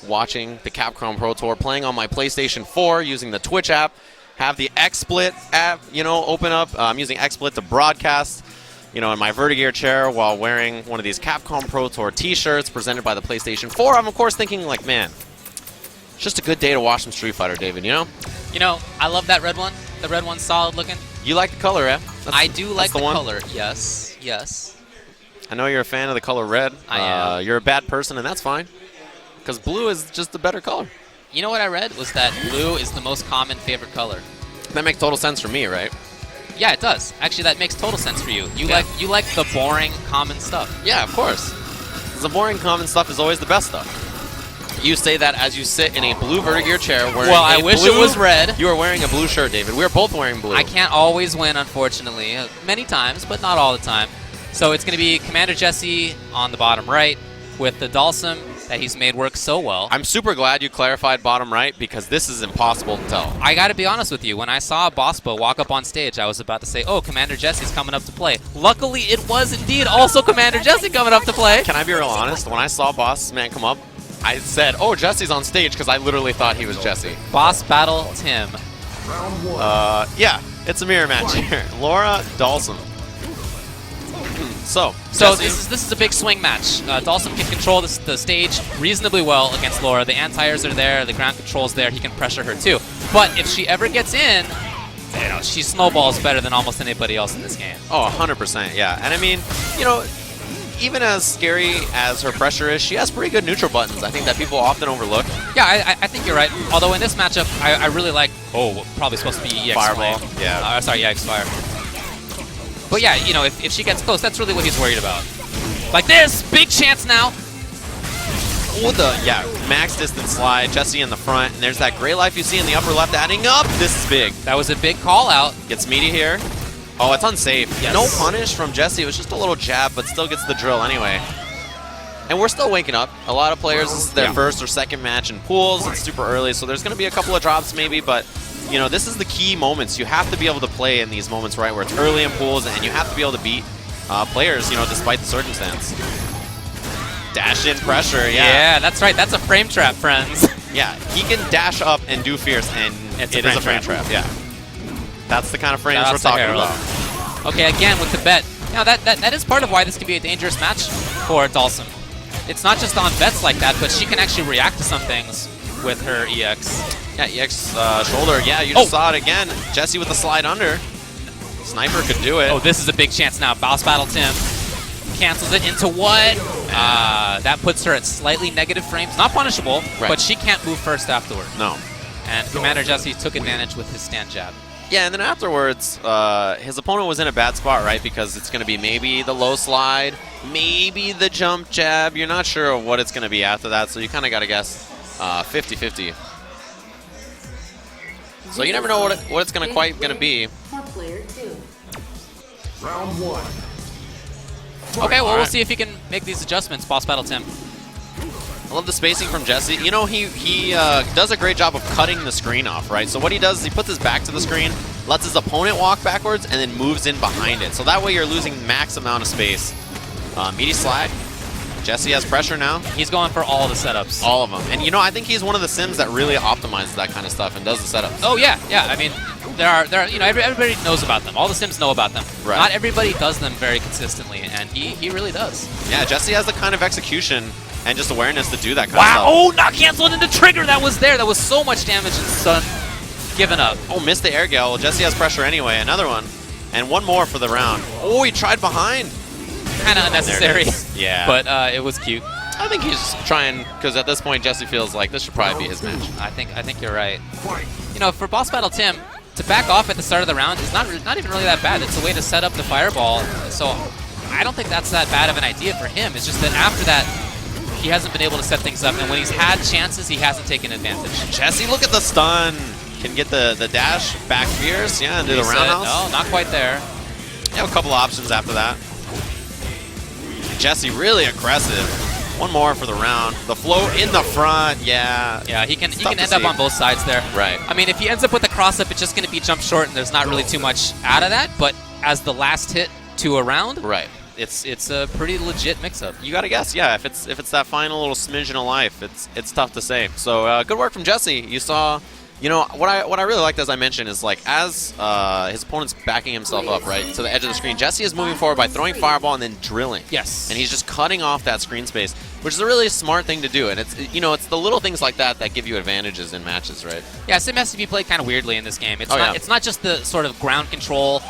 watching the Capcom Pro Tour, playing on my PlayStation 4 using the Twitch app, have the XSplit app, open up. I'm using XSplit to broadcast. in my Vertigear chair while wearing one of these Capcom Pro Tour T-shirts presented by the PlayStation 4. I'm, of course, thinking, like, man, it's just a good day to watch some Street Fighter, David, You know, I love that red one. The red one's solid looking. You like the color, eh? I do like the color. Yes, yes. I know you're a fan of the color red. I am. You're a bad person, and that's fine. Because blue is just the better color. You know what I read? Was that blue is the most common favorite color. That makes total sense for me, right? Yeah, it does. Actually, that makes total sense for you. You like the boring, common stuff. Yeah, of course. 'Cause the boring, common stuff is always the best stuff. You say that as you sit in a blue Vertigear chair wearing Well, I wish it was red. You are wearing a blue shirt, David. We are both wearing blue. I can't always win, unfortunately. Many times, but not all the time. So it's going to be Commander Jesse on the bottom right with the Dalsum that he's made work so well. I'm super glad you clarified bottom right because this is impossible to tell. I got to be honest with you. When I saw Bospa walk up on stage, I was about to say, oh, Commander Jesse's coming up to play. Luckily, it was indeed also Commander Jesse coming up to play. Can I be real honest? When I saw Boss Man come up, I said, oh, Jesse's on stage because I literally thought he was Jesse. Boss Battle Tim. Yeah, it's a mirror match here. Laura Dalsum. So this is a big swing match. Dalsum can control the stage reasonably well against Laura. The anti-airs are there, the ground control's there. He can pressure her too. But if she ever gets in, she snowballs better than almost anybody else in this game. Oh, 100%, yeah. And I mean, even as scary as her pressure is, she has pretty good neutral buttons. I think that people often overlook. Yeah, I think you're right. Although in this matchup, I really like. Oh, probably supposed to be EX Fireball. Flame. Yeah. Sorry, EX Fire. But yeah, if she gets close, that's really what he's worried about. Like this, big chance now. Oh, max distance slide. Jesse in the front, and there's that gray life you see in the upper left adding up. This is big. That was a big call out. Gets meaty here. Oh, it's unsafe. Yes. No punish from Jesse. It was just a little jab, but still gets the drill anyway. And we're still waking up. A lot of players, this is their first or second match in pools. It's super early, so there's going to be a couple of drops maybe, but this is the key moments. You have to be able to play in these moments, right, where it's early in pools, and you have to be able to beat players, despite the circumstance. Dash in pressure, Yeah, that's right. That's a frame trap, friends. Yeah, he can dash up and do fierce, and it is a frame trap. Yeah. That's the kind of frames we're talking about. Okay, again with the bet. Now that is part of why this can be a dangerous match for Dalsum. It's not just on bets like that, but she can actually react to some things with her EX. Yeah, EX shoulder. Yeah, you just saw it again. Jesse with the slide under. Sniper could do it. Oh, this is a big chance now. Boss Battle Tim cancels it into what? That puts her at slightly negative frames. Not punishable, but she can't move first afterward. No. And Commander Jesse took advantage with his stand jab. Yeah, and then afterwards, his opponent was in a bad spot, right? Because it's going to be maybe the low slide, maybe the jump jab. You're not sure of what it's going to be after that, so you kind of got to guess 50-50. So you never know what it's going to be. Round one. Okay, well, we'll see if he can make these adjustments, Boss Battle Tim. I love the spacing from Jesse. He does a great job of cutting the screen off, right? So what he does is he puts his back to the screen, lets his opponent walk backwards, and then moves in behind it. So that way you're losing max amount of space. Meaty slide. Jesse has pressure now. He's going for all the setups. All of them. And I think he's one of the sims that really optimizes that kind of stuff and does the setups. Oh yeah. I mean, there are everybody knows about them. All the sims know about them. Right. Not everybody does them very consistently, and he really does. Yeah, Jesse has the kind of execution and just awareness to do that kind of stuff. Oh, not canceled into trigger. That was there. That was so much damage and stun. Given up. Oh, missed the air gale. Well, Jesse has pressure anyway. Another one. And one more for the round. Oh, he tried behind. Kind of unnecessary. Yeah. But it was cute. I think he's just trying, because at this point, Jesse feels like this should probably be his match. I think you're right. For Boss Battle Tim, to back off at the start of the round is not even really that bad. It's a way to set up the fireball. So I don't think that's that bad of an idea for him. It's just that after that, he hasn't been able to set things up, and when he's had chances, he hasn't taken advantage. Jesse, look at the stun. Can get the dash back fierce, yeah, and do the roundhouse. No, not quite there. You have a couple options after that. Jesse really aggressive. One more for the round. The float in the front, yeah. Yeah, he can end up on both sides there. Right. I mean, if he ends up with a cross-up, it's just going to be jump short, and there's not really too much out of that. But as the last hit to a round, right, it's a pretty legit mix-up. You got to guess, yeah. If it's that final little smidgen of life, it's tough to say. So good work from Jesse. You saw You know, what I really liked, as I mentioned, is like as his opponent's backing himself up, right, to the edge of the screen, Jesse is moving forward by throwing Fireball and then drilling. Yes. And he's just cutting off that screen space, which is a really smart thing to do. And it's, you know, it's the little things like that that give you advantages in matches, right? Yeah, Sim has to be played kind of weirdly in this game. It's yeah. not just the sort of ground control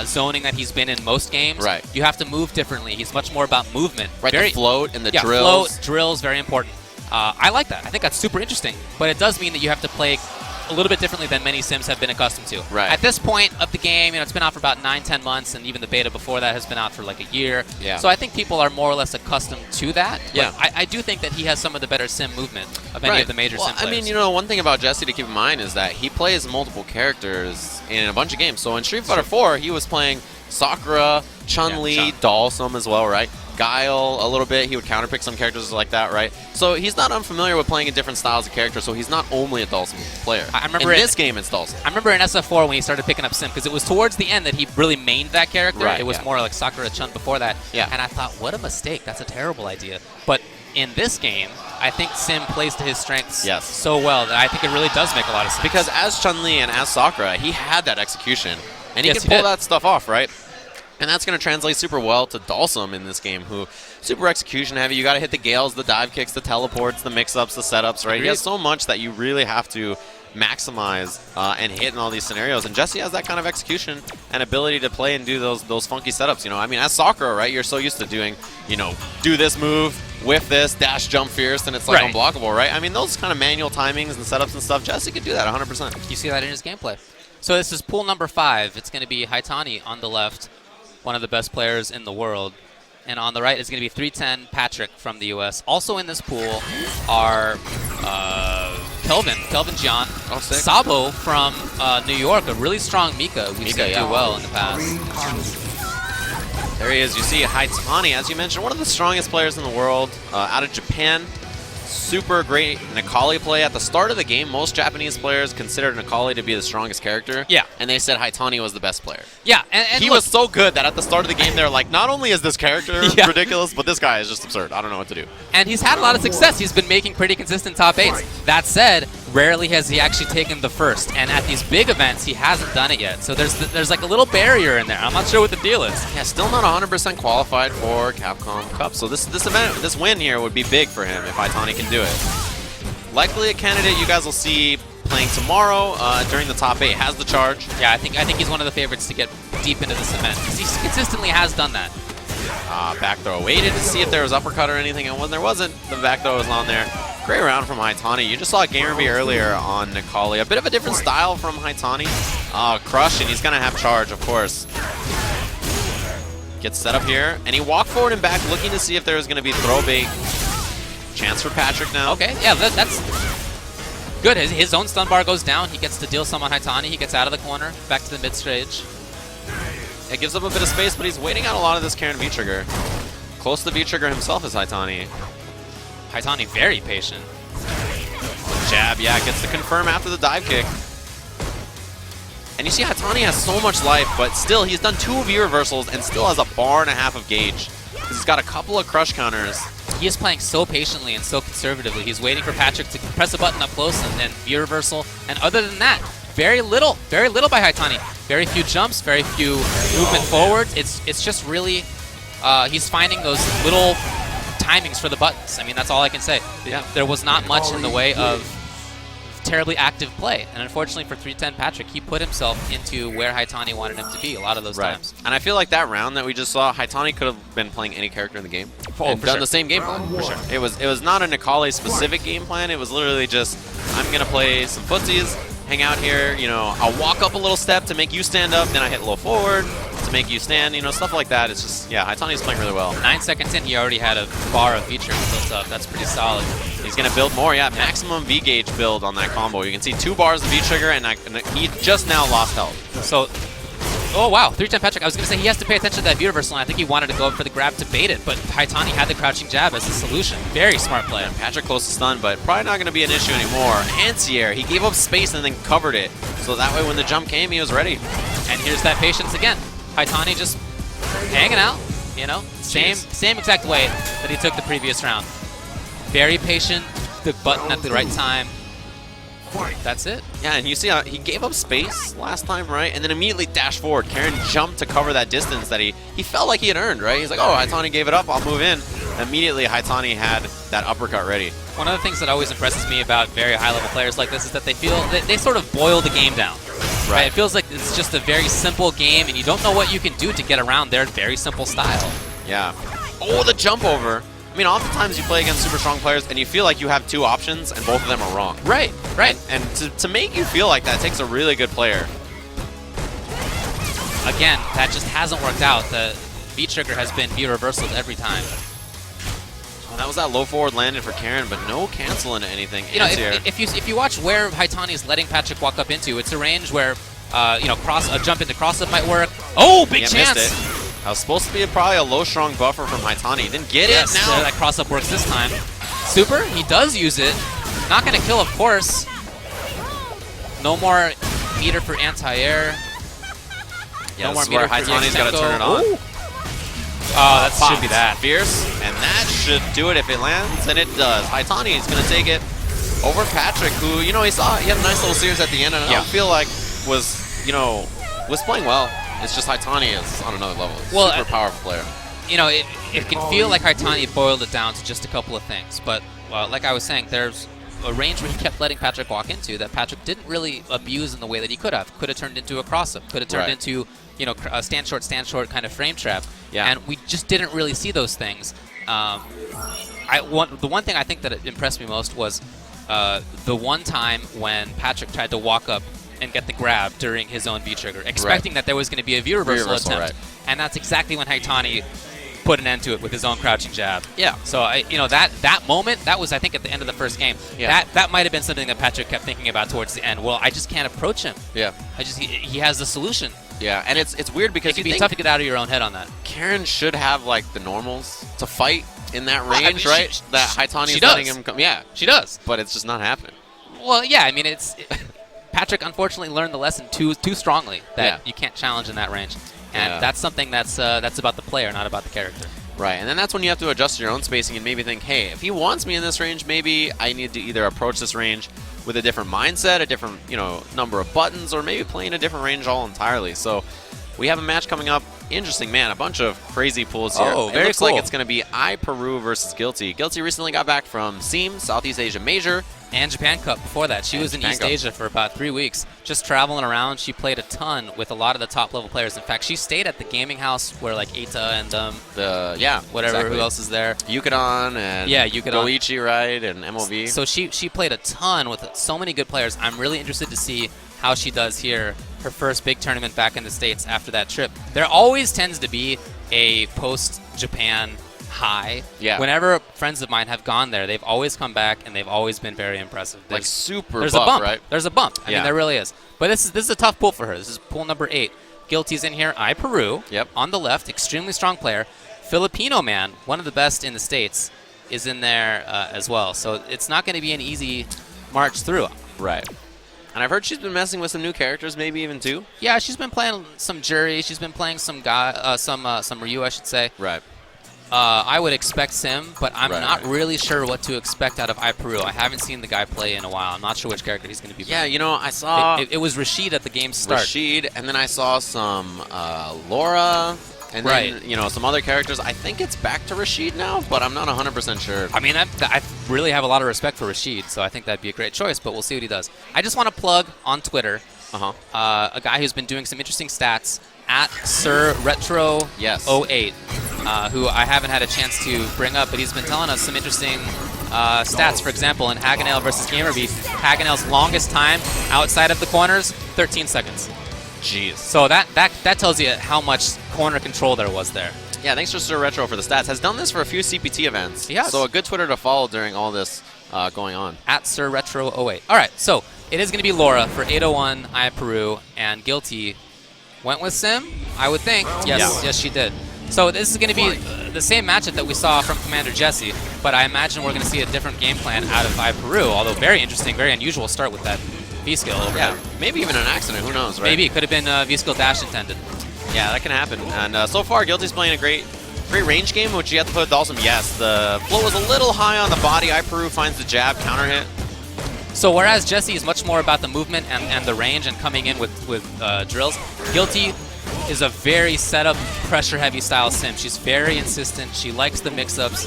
zoning that he's been in most games. Right. You have to move differently. He's much more about movement. Right, the float and the yeah, drills. Float, drills, very important. I like that. I think that's super interesting. But it does mean that you have to play a little bit differently than many Sims have been accustomed to. Right. At this point of the game, you know, it's been out for about 9-10 months, and even the beta before that has been out for like a year. Yeah. So I think people are more or less accustomed to that. Yeah. But I do think that he has some of the better Sim movement of any of the major Sim players. I mean, you know, one thing about Jesse to keep in mind is that he plays multiple characters in a bunch of games. So in Street Fighter 4, he was playing Sakura, Chun-Li, Dalsum as well, right? Guile a little bit. He would counterpick some characters like that, right? So he's not unfamiliar with playing in different styles of character, so he's not only a Dalsum player. I remember in this game, it's Dalsum. I remember in SF4 when he started picking up Sim, because it was towards the end that he really mained that character. Right, it was more like Sakura Chun before that. Yeah. And I thought, what a mistake. That's a terrible idea. But in this game, I think Sim plays to his strengths so well that I think it really does make a lot of sense. Because as Chun-Li and as Sakura, he had that execution, and he Yes, could pull that stuff off, right? And that's going to translate super well to Dalsum in this game, who super execution heavy. You got to hit the Gales, the dive kicks, the teleports, the mix-ups, the setups, right? Agreed. He has so much that you really have to maximize and hit in all these scenarios. And Jesse has that kind of execution and ability to play and do those funky setups. You know, I mean, as Sakura, right? You're so used to doing, you know, do this move, whiff this, dash, jump fierce, and it's like unblockable, right? I mean, those kind of manual timings and setups and stuff. Jesse could do that 100%. You see that in his gameplay. So this is pool number 5. It's going to be Haitani on the left, one of the best players in the world. And on the right is going to be 310 Patrick from the U.S. Also in this pool are Kelvin John, Sabo from New York, a really strong Mika who's seen do well in the past. There he is. You see Haitani, as you mentioned, one of the strongest players in the world, out of Japan. Super great Nikali play. At the start of the game, most Japanese players considered Nikali to be the strongest character. Yeah. And they said Haitani was the best player. Yeah. And he was so good that at the start of the game, they're like, not only is this character ridiculous, but this guy is just absurd. I don't know what to do. And he's had a lot of success. He's been making pretty consistent top 8s. That said, rarely has he actually taken the first. And at these big events, he hasn't done it yet. So there's like a little barrier in there. I'm not sure what the deal is. Yeah, still not 100% qualified for Capcom Cup. So this event, this win here would be big for him if Haitani can do it. Likely a candidate you guys will see playing tomorrow during the top 8. Has the charge. Yeah, I think he's one of the favorites to get deep into this event, because he consistently has done that. Back throw. Waited to see if there was uppercut or anything, and when there wasn't, the back throw was on there. Great round from Haitani. You just saw Gamerby earlier on Nikali. A bit of a different style from Haitani. Crush, and he's going to have charge, of course. Gets set up here, and he walked forward and back looking to see if there was going to be throw bait. Chance for Patrick now. Okay, yeah, that's good. His own stun bar goes down. He gets to deal some on Haitani. He gets out of the corner, back to the mid-stage. It gives up a bit of space, but he's waiting out a lot of this Karen V-Trigger. Close to V-Trigger himself is Haitani. Haitani very patient. Jab, yeah, gets to confirm after the dive kick. And you see Haitani has so much life, but still, he's done 2 V-reversals and still has a bar and a half of gauge. He's got a couple of crush counters. He is playing so patiently and so conservatively. He's waiting for Patrick to press a button up close and then V-reversal. And other than that, very little by Haitani. Very few jumps, very few movement forwards. It's just really, he's finding those little timings for the buttons. I mean, that's all I can say. Yeah. There was not much in the way of terribly active play. And unfortunately for 310 Patrick, he put himself into where Haitani wanted him to be a lot of those times. And I feel like that round that we just saw, Haitani could have been playing any character in the game. And done the same game plan. For sure. It was not a Nikali specific game plan. It was literally just, I'm going to play some footsies, hang out here, you know, I'll walk up a little step to make you stand up, then I hit low forward to make you stand, you know, stuff like that. It's just, yeah, Haitani's playing really well. 9 seconds in, he already had a bar of V-Trigger built up. That's pretty solid. He's going to build more, yeah, maximum V-Gauge build on that combo. You can see 2 bars of V-Trigger, and he just now lost health. So, oh wow, 310 Patrick. I was going to say he has to pay attention to that V-reversal, and I think he wanted to go for the grab to bait it, but Haitani had the crouching jab as a solution. Very smart play. And Patrick close to stun, but probably not going to be an issue anymore. Anti-air, he gave up space and then covered it, so that way when the jump came, he was ready. And here's that patience again. Haitani just hanging out, you know, same exact way that he took the previous round. Very patient, the button at the right time. That's it. Yeah, and you see how he gave up space last time, right? And then immediately dashed forward. Karen jumped to cover that distance that he felt like he had earned, right? He's like, oh, Haitani gave it up, I'll move in. Immediately, Haitani had that uppercut ready. One of the things that always impresses me about very high-level players like this is that they feel they sort of boil the game down. Right. It feels like it's just a very simple game, and you don't know what you can do to get around their very simple style. Yeah. Oh, the jump over. I mean, oftentimes you play against super strong players, and you feel like you have two options, and both of them are wrong. Right, right. And to make you feel like that takes a really good player. Again, that just hasn't worked out. The V-trigger has been V-reversaled every time. Oh, that was that low forward landed for Karen, but no cancel into anything. You know, if you watch where Haitani is letting Patrick walk up into, it's a range where you know, a jump into cross-up might work. Oh, big chance! Missed it. That was supposed to be probably a low strong buffer from Haitani. Didn't get it now. That cross-up works this time. Super, he does use it. Not going to kill, of course. No more meter for anti-air. Yeah, no more meter. Haitani's got to turn it on. Ooh. Oh, that should be that. Fierce, and that should do it if it lands, and it does. Haitani is going to take it over Patrick, who, you know, he had a nice little series at the end, and I don't feel like was playing well. It's just Haitani is on another level. Well, super powerful player. You know, it can feel like Haitani boiled it down to just a couple of things, but like I was saying, there's a range where he kept letting Patrick walk into that Patrick didn't really abuse in the way that he could have. Could have turned into a cross-up. Could have turned into, you know, a stand short kind of frame trap. Yeah. And we just didn't really see those things. The one thing I think that impressed me most was the one time when Patrick tried to walk up and get the grab during his own V-trigger, expecting that there was going to be a V-reversal attempt. And that's exactly when Haitani put an end to it with his own crouching jab. Yeah. So, you know, that moment, that was, I think, at the end of the first game. Yeah. That might have been something that Patrick kept thinking about towards the end. Well, I just can't approach him. Yeah. He has the solution. Yeah, and it's weird because it can be tough to get out of your own head on that. Karen should have, like, the normals to fight in that range, right? That Haitani is letting him come. Yeah. She does. But it's just not happening. Well, yeah, I mean, Patrick unfortunately learned the lesson too strongly that you can't challenge in that range. And that's something that's about the player, not about the character. Right, and then that's when you have to adjust your own spacing and maybe think, hey, if he wants me in this range, maybe I need to either approach this range with a different mindset, a different, you know, number of buttons, or maybe play in a different range all entirely. So we have a match coming up. Interesting, man. A bunch of crazy pools here. Oh, very It looks cool. like it's going to be Peru versus Guilty. Guilty recently got back from SEAM, Southeast Asia Major. And Japan Cup before that. She was in East Asia for about 3 weeks, just traveling around. She played a ton with a lot of the top-level players. In fact, she stayed at the gaming house where, like, Eita and who else is there? Yukadon and Goichi, right, and MOV. So she played a ton with so many good players. I'm really interested to see how she does here, her first big tournament back in the States after that trip. There always tends to be a post-Japan high. Yeah. Whenever friends of mine have gone there, they've always come back and they've always been very impressive. Like super there's buff, a bump, right? There's a bump. I mean, there really is. But this is a tough pool for her. This is pool number 8. Guilty's in here. Peru. Yep. On the left, extremely strong player. Filipino man, one of the best in the States, is in there as well. So it's not going to be an easy march through. Right. And I've heard she's been messing with some new characters, maybe even 2. Yeah, she's been playing some Jury. She's been playing some Ryu, I should say. Right. I would expect Sim, but I'm not really sure what to expect out of Peru. I haven't seen the guy play in a while. I'm not sure which character he's going to be playing. Yeah, you know, I saw... It was Rashid at the game's start. Rashid, and then I saw some Laura, and then, you know, some other characters. I think it's back to Rashid now, but I'm not 100% sure. I mean, I really have a lot of respect for Rashid, so I think that'd be a great choice, but we'll see what he does. I just want to plug on Twitter a guy who's been doing some interesting stats at Sir Retro 08, who I haven't had a chance to bring up, but he's been telling us some interesting stats. For example, in Haganel versus Gamerbeef, Haganel's longest time outside of the corners, 13 seconds. Jeez. So that tells you how much corner control there was there. Yeah, thanks to Sir Retro for the stats. Has done this for a few CPT events. Yes. So a good Twitter to follow during all this going on. At Sir Retro 08. All right, so it is going to be Laura for 801, Peru, and Guilty went with Sim, I would think. Yes, she did. So this is going to be the same matchup that we saw from Commander Jesse, but I imagine we're going to see a different game plan out of Peru, although very interesting, very unusual start with that V-skill over there. Maybe even an accident, who knows, right? Maybe, it could have been V-skill dash intended. Yeah, that can happen. And so far, Guilty's playing a great range game, which you have to put Dalsum. Yes, the flow was a little high on the body. Peru finds the jab, counter hit. So whereas Jesse is much more about the movement and the range and coming in with drills, Guilty is a very setup, pressure-heavy style sim. She's very insistent. She likes the mix-ups.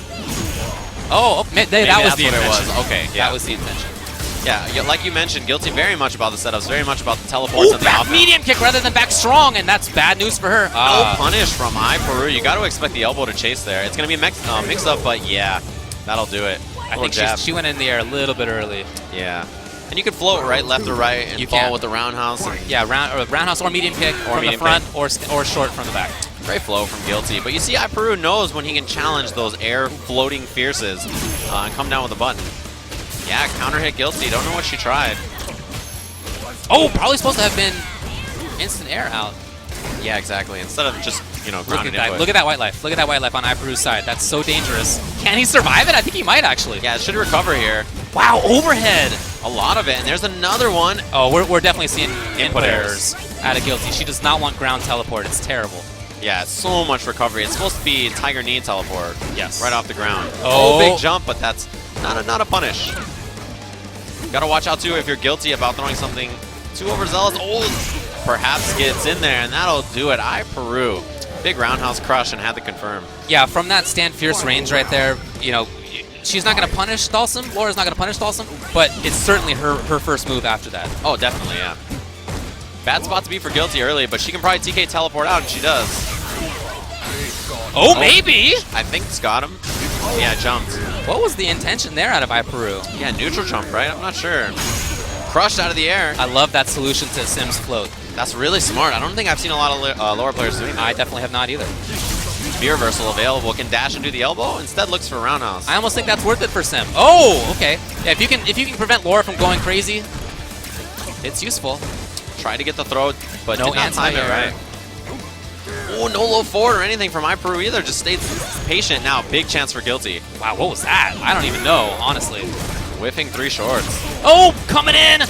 Oh, that was the intention. Okay, yeah. That was the intention. Yeah, like you mentioned, Guilty very much about the setups, very much about the teleports and the back offense. Medium kick rather than back strong, and that's bad news for her. No punish from Peru. You got to expect the elbow to chase there. It's going to be a mix-up, but yeah, that'll do it. I think she went in the air a little bit early. Yeah. And you can float right, left, or right, and fall with the roundhouse. Yeah, roundhouse or medium kick from the front or short from the back. Great flow from Guilty. But you see, Peru knows when he can challenge those air floating fierces and come down with a button. Yeah, counter hit Guilty. Don't know what she tried. Oh, probably supposed to have been instant air out. Yeah, exactly. Instead of just, grounded input. Look at that white life. Look at that white life on Peru's side. That's so dangerous. Can he survive it? I think he might, actually. Yeah, it should recover here. Wow, overhead. A lot of it. And there's another one. Oh, we're definitely seeing input errors out of Guilty. She does not want ground teleport. It's terrible. Yeah, so much recovery. It's supposed to be Tiger Knee teleport. Yes. Right off the ground. Oh, big jump, but that's not a punish. Gotta watch out, too, if you're Guilty about throwing something too overzealous. Oh, perhaps gets in there, and that'll do it. Peru. Big roundhouse crush and had to confirm. Yeah, from that stand fierce range right there, she's not going to punish Dalsum. Laura's not going to punish Dalsum, but it's certainly her first move after that. Oh, definitely, yeah. Bad spot to be for Guilty early, but she can probably TK teleport out, and she does. Oh, maybe! I think it's got him. Yeah, jumped. What was the intention there out of Peru? Yeah, neutral jump, right? I'm not sure. Crushed out of the air. I love that solution to Sim's float. That's really smart. I don't think I've seen a lot of lower players doing that. I definitely have not either. Spear reversal available. Can dash and do the elbow. Instead looks for roundhouse. I almost think that's worth it for Sim. Oh, okay. Yeah, if you can prevent Laura from going crazy, it's useful. Try to get the throw, but no did not time it right. Oh, no low forward or anything from Peru either. Just stayed patient. Now, big chance for Guilty. Wow, what was that? I don't even know, honestly. Whiffing 3 shorts. Oh, coming in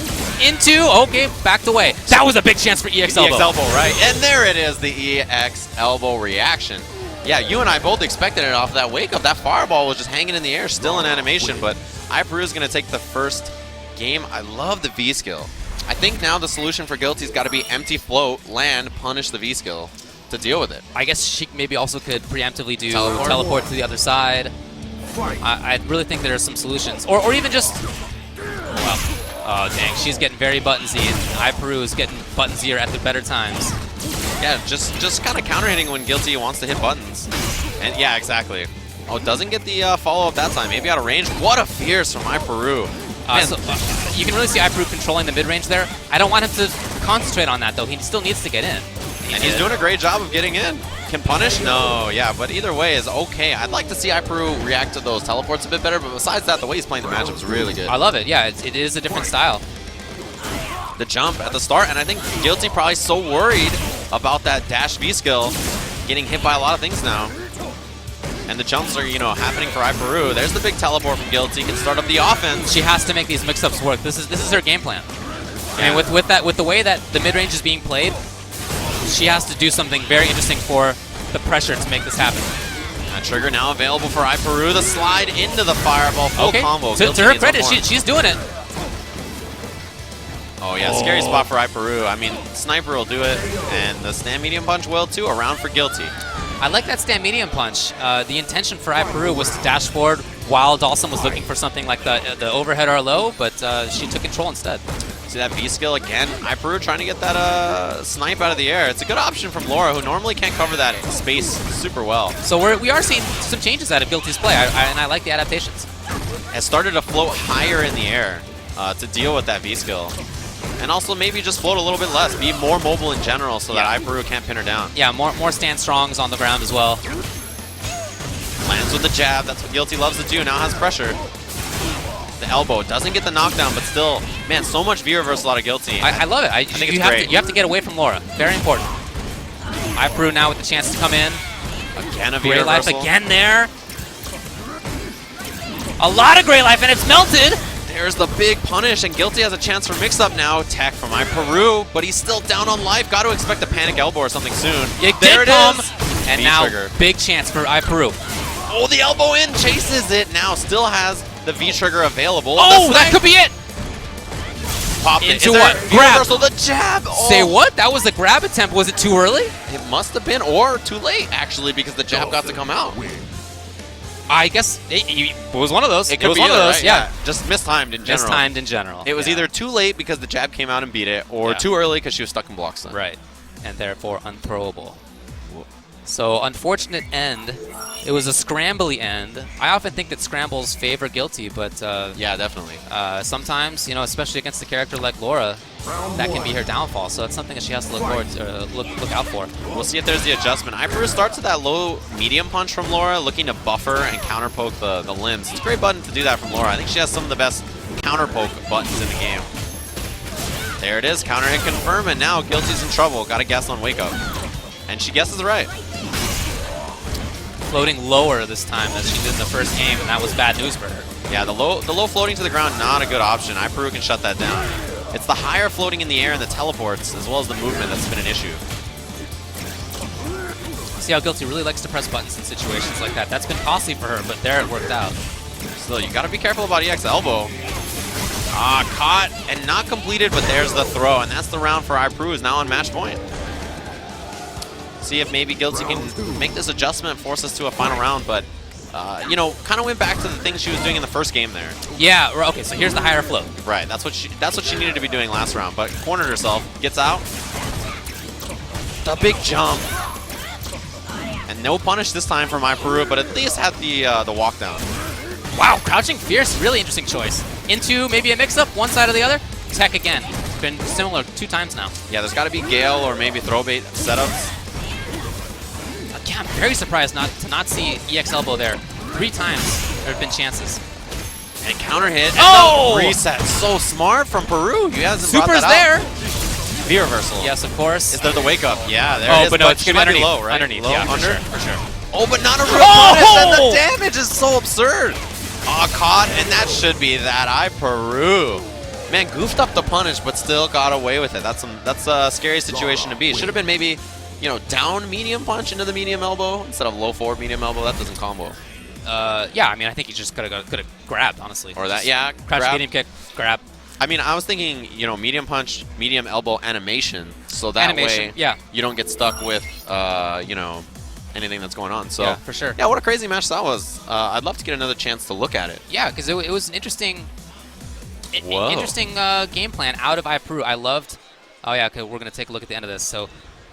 into, okay, backed away. That was a big chance for EX elbow. EX elbow, right? And there it is, the EX elbow reaction. Yeah, you and I both expected it off that wake up. That fireball was just hanging in the air, still in animation, but Peru is going to take the first game. I love the V skill. I think now the solution for Guilty's got to be empty float, land, punish the V skill to deal with it. I guess she maybe also could preemptively do teleport to the other side. I really think there are some solutions. Or even just, well, oh dang, she's getting very button-Z, and Peru is getting button-Z at the better times. Yeah, just kind of counter-hitting when Guilty wants to hit buttons. And yeah, exactly. Oh, doesn't get the follow-up that time. Maybe out of range. What a fierce from Peru. You can really see Peru controlling the mid-range there. I don't want him to concentrate on that, though. He still needs to get in. And he's doing a great job of getting in. Can punish? No, yeah, but either way is okay. I'd like to see Peru react to those teleports a bit better, but besides that, the way he's playing the matchup is really good. I love it, yeah, it is a different style. The jump at the start, and I think Guilty probably so worried about that dash V skill, getting hit by a lot of things now. And the jumps are, happening for Peru. There's the big teleport from Guilty. Can start up the offense. She has to make these mix-ups work. This is her game plan. Yeah. And with the way that the mid-range is being played, she has to do something very interesting for the pressure to make this happen. That trigger now available for Peru. The slide into the fireball. Full combo. To her credit, she's doing it. Oh, yeah. Scary spot for Peru. I mean, Sniper will do it, and the stand medium punch will, too. Around for Guilty. I like that stand medium punch. The intention for Peru was to dash forward while Dalsum was looking for something like the overhead or low, but she took control instead. See that V skill again? Peru trying to get that snipe out of the air. It's a good option from Laura, who normally can't cover that space super well. So we are seeing some changes out of Guilty's play, and I like the adaptations. It started to float higher in the air to deal with that V skill. And also maybe just float a little bit less, be more mobile in general so that Peru can't pin her down. Yeah, more stand strongs on the ground as well. Lands with the jab, that's what Guilty loves to do, now has pressure. The elbow, doesn't get the knockdown, but still, man, so much V reversal out of Guilty. I love it. I think it's great. You have to get away from Laura, very important. Peru now with the chance to come in. Again a V Great reversal. life again there. A lot of great life, and it's melted. There's the big punish, and Guilty has a chance for mix-up now. Tech from Peru, but he's still down on life. Got to expect a panic elbow or something soon. There it is. And V now, trigger. Big chance for Peru. Oh, the elbow in, chases it now. Still has the V trigger available. Oh, that could be it. popped it. Into what? Grab. Reversal, the jab. Oh. Say what? That was the grab attempt. Was it too early? It must have been, or too late, actually, because the jab got to come out. I guess it was one of those. It was one either, of those, right? yeah. Just mistimed in general. Mistimed in general. It was either too late because the jab came out and beat it, or too early because she was stuck in block stun. Right. And therefore unthrowable. So, unfortunate end. It was a scrambly end. I often think that scrambles favor Guilty, but yeah, definitely. sometimes, you know, especially against a character like Laura, that can be her downfall. So it's something that she has to look forward to, look out for. We'll see if there's the adjustment. Iperu starts with that low medium punch from Laura, looking to buffer and counter poke the limbs. It's a great button to do that from Laura. I think she has some of the best counter poke buttons in the game. There it is, counter hit confirm, and now Guilty's in trouble. Got to guess on wake up. And she guesses right. Floating lower this time than she did in the first game, and that was bad news for her. Yeah, the low floating to the ground, not a good option. Iperu can shut that down. It's the higher floating in the air and the teleports, as well as the movement, that's been an issue. See how Guilty really likes to press buttons in situations like that. That's been costly for her, but there it worked out. Still, you got to be careful about EX elbow. Caught and not completed, but there's the throw, and that's the round for Iperu, is now on match point. See if maybe Guilty can make this adjustment, force us to a final round, but you know, kind of went back to the things she was doing in the first game there. Yeah, okay, so here's the higher float. Right, that's what she needed to be doing last round, but cornered herself, gets out. The big jump. And no punish this time from Iperu, but at least had the walk down. Wow, crouching fierce, really interesting choice. Into maybe a mix-up, one side or the other. Tech again. It's been similar 2 times now. Yeah, there's got to be Gale or maybe throw bait setups. Yeah, I'm very surprised to not see EX elbow there. 3 times there have been chances. And counter hit. Oh! And the reset. So smart from Peru. You guys have Super's brought there. That out. V reversal. Yes, of course. Is there the wake up? Yeah, there it is. But no, it's she going to might be be underneath. low, right? Underneath, Low, yeah, under? for sure. Oh, but not a real punish. And the damage is so absurd. Caught, and that should be that. Peru. Man, goofed up the punish, but still got away with it. That's a scary situation to be. It should have been maybe, you know, down medium punch into the medium elbow instead of low forward medium elbow. That doesn't combo. Yeah, I mean, I think he just could have grabbed, honestly. Or that, yeah. Crouch, medium kick, grab. I mean, I was thinking, you know, medium punch, medium elbow animation, so that way you don't get stuck with, you know, anything that's going on. So yeah, for sure. Yeah, what a crazy match that was. I'd love to get another chance to look at it. Yeah, because it was an interesting game plan out of Iperu. I loved. Oh yeah, okay, we're gonna take a look at the end of this. So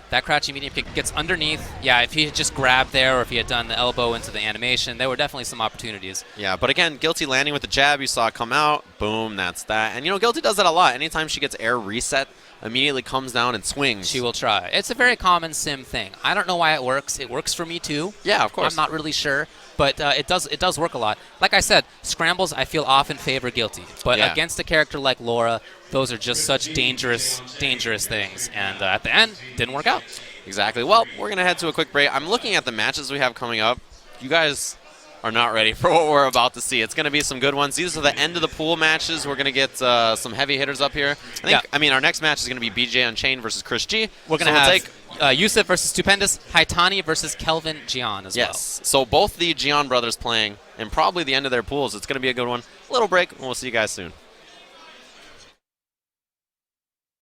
that crouching medium kick gets underneath. Yeah, if he had just grabbed there, or if he had done the elbow into the animation, there were definitely some opportunities. Yeah, but again, Guilty landing with the jab, you saw it come out. Boom, that's that. And you know, Guilty does that a lot. Anytime she gets air reset, immediately comes down and swings. She will try. It's a very common sim thing. I don't know why it works. It works for me too. Yeah, of course. I'm not really sure, but it does work a lot. Like I said, scrambles I feel often favor Guilty, but against a character like Laura, those are just such dangerous things. And at the end, didn't work out. Exactly. Well, we're gonna head to a quick break. I'm looking at the matches we have coming up. You guys are not ready for what we're about to see. It's going to be some good ones. These are the end of the pool matches. We're going to get some heavy hitters up here. I mean, our next match is going to be BJ Unchained versus Chris G. We're going to have Yusuf versus Stupendous, Haitani versus Kelvin Gian as well. Yes. So both the Gian brothers playing, and probably the end of their pools. It's going to be a good one. Little break, and we'll see you guys soon.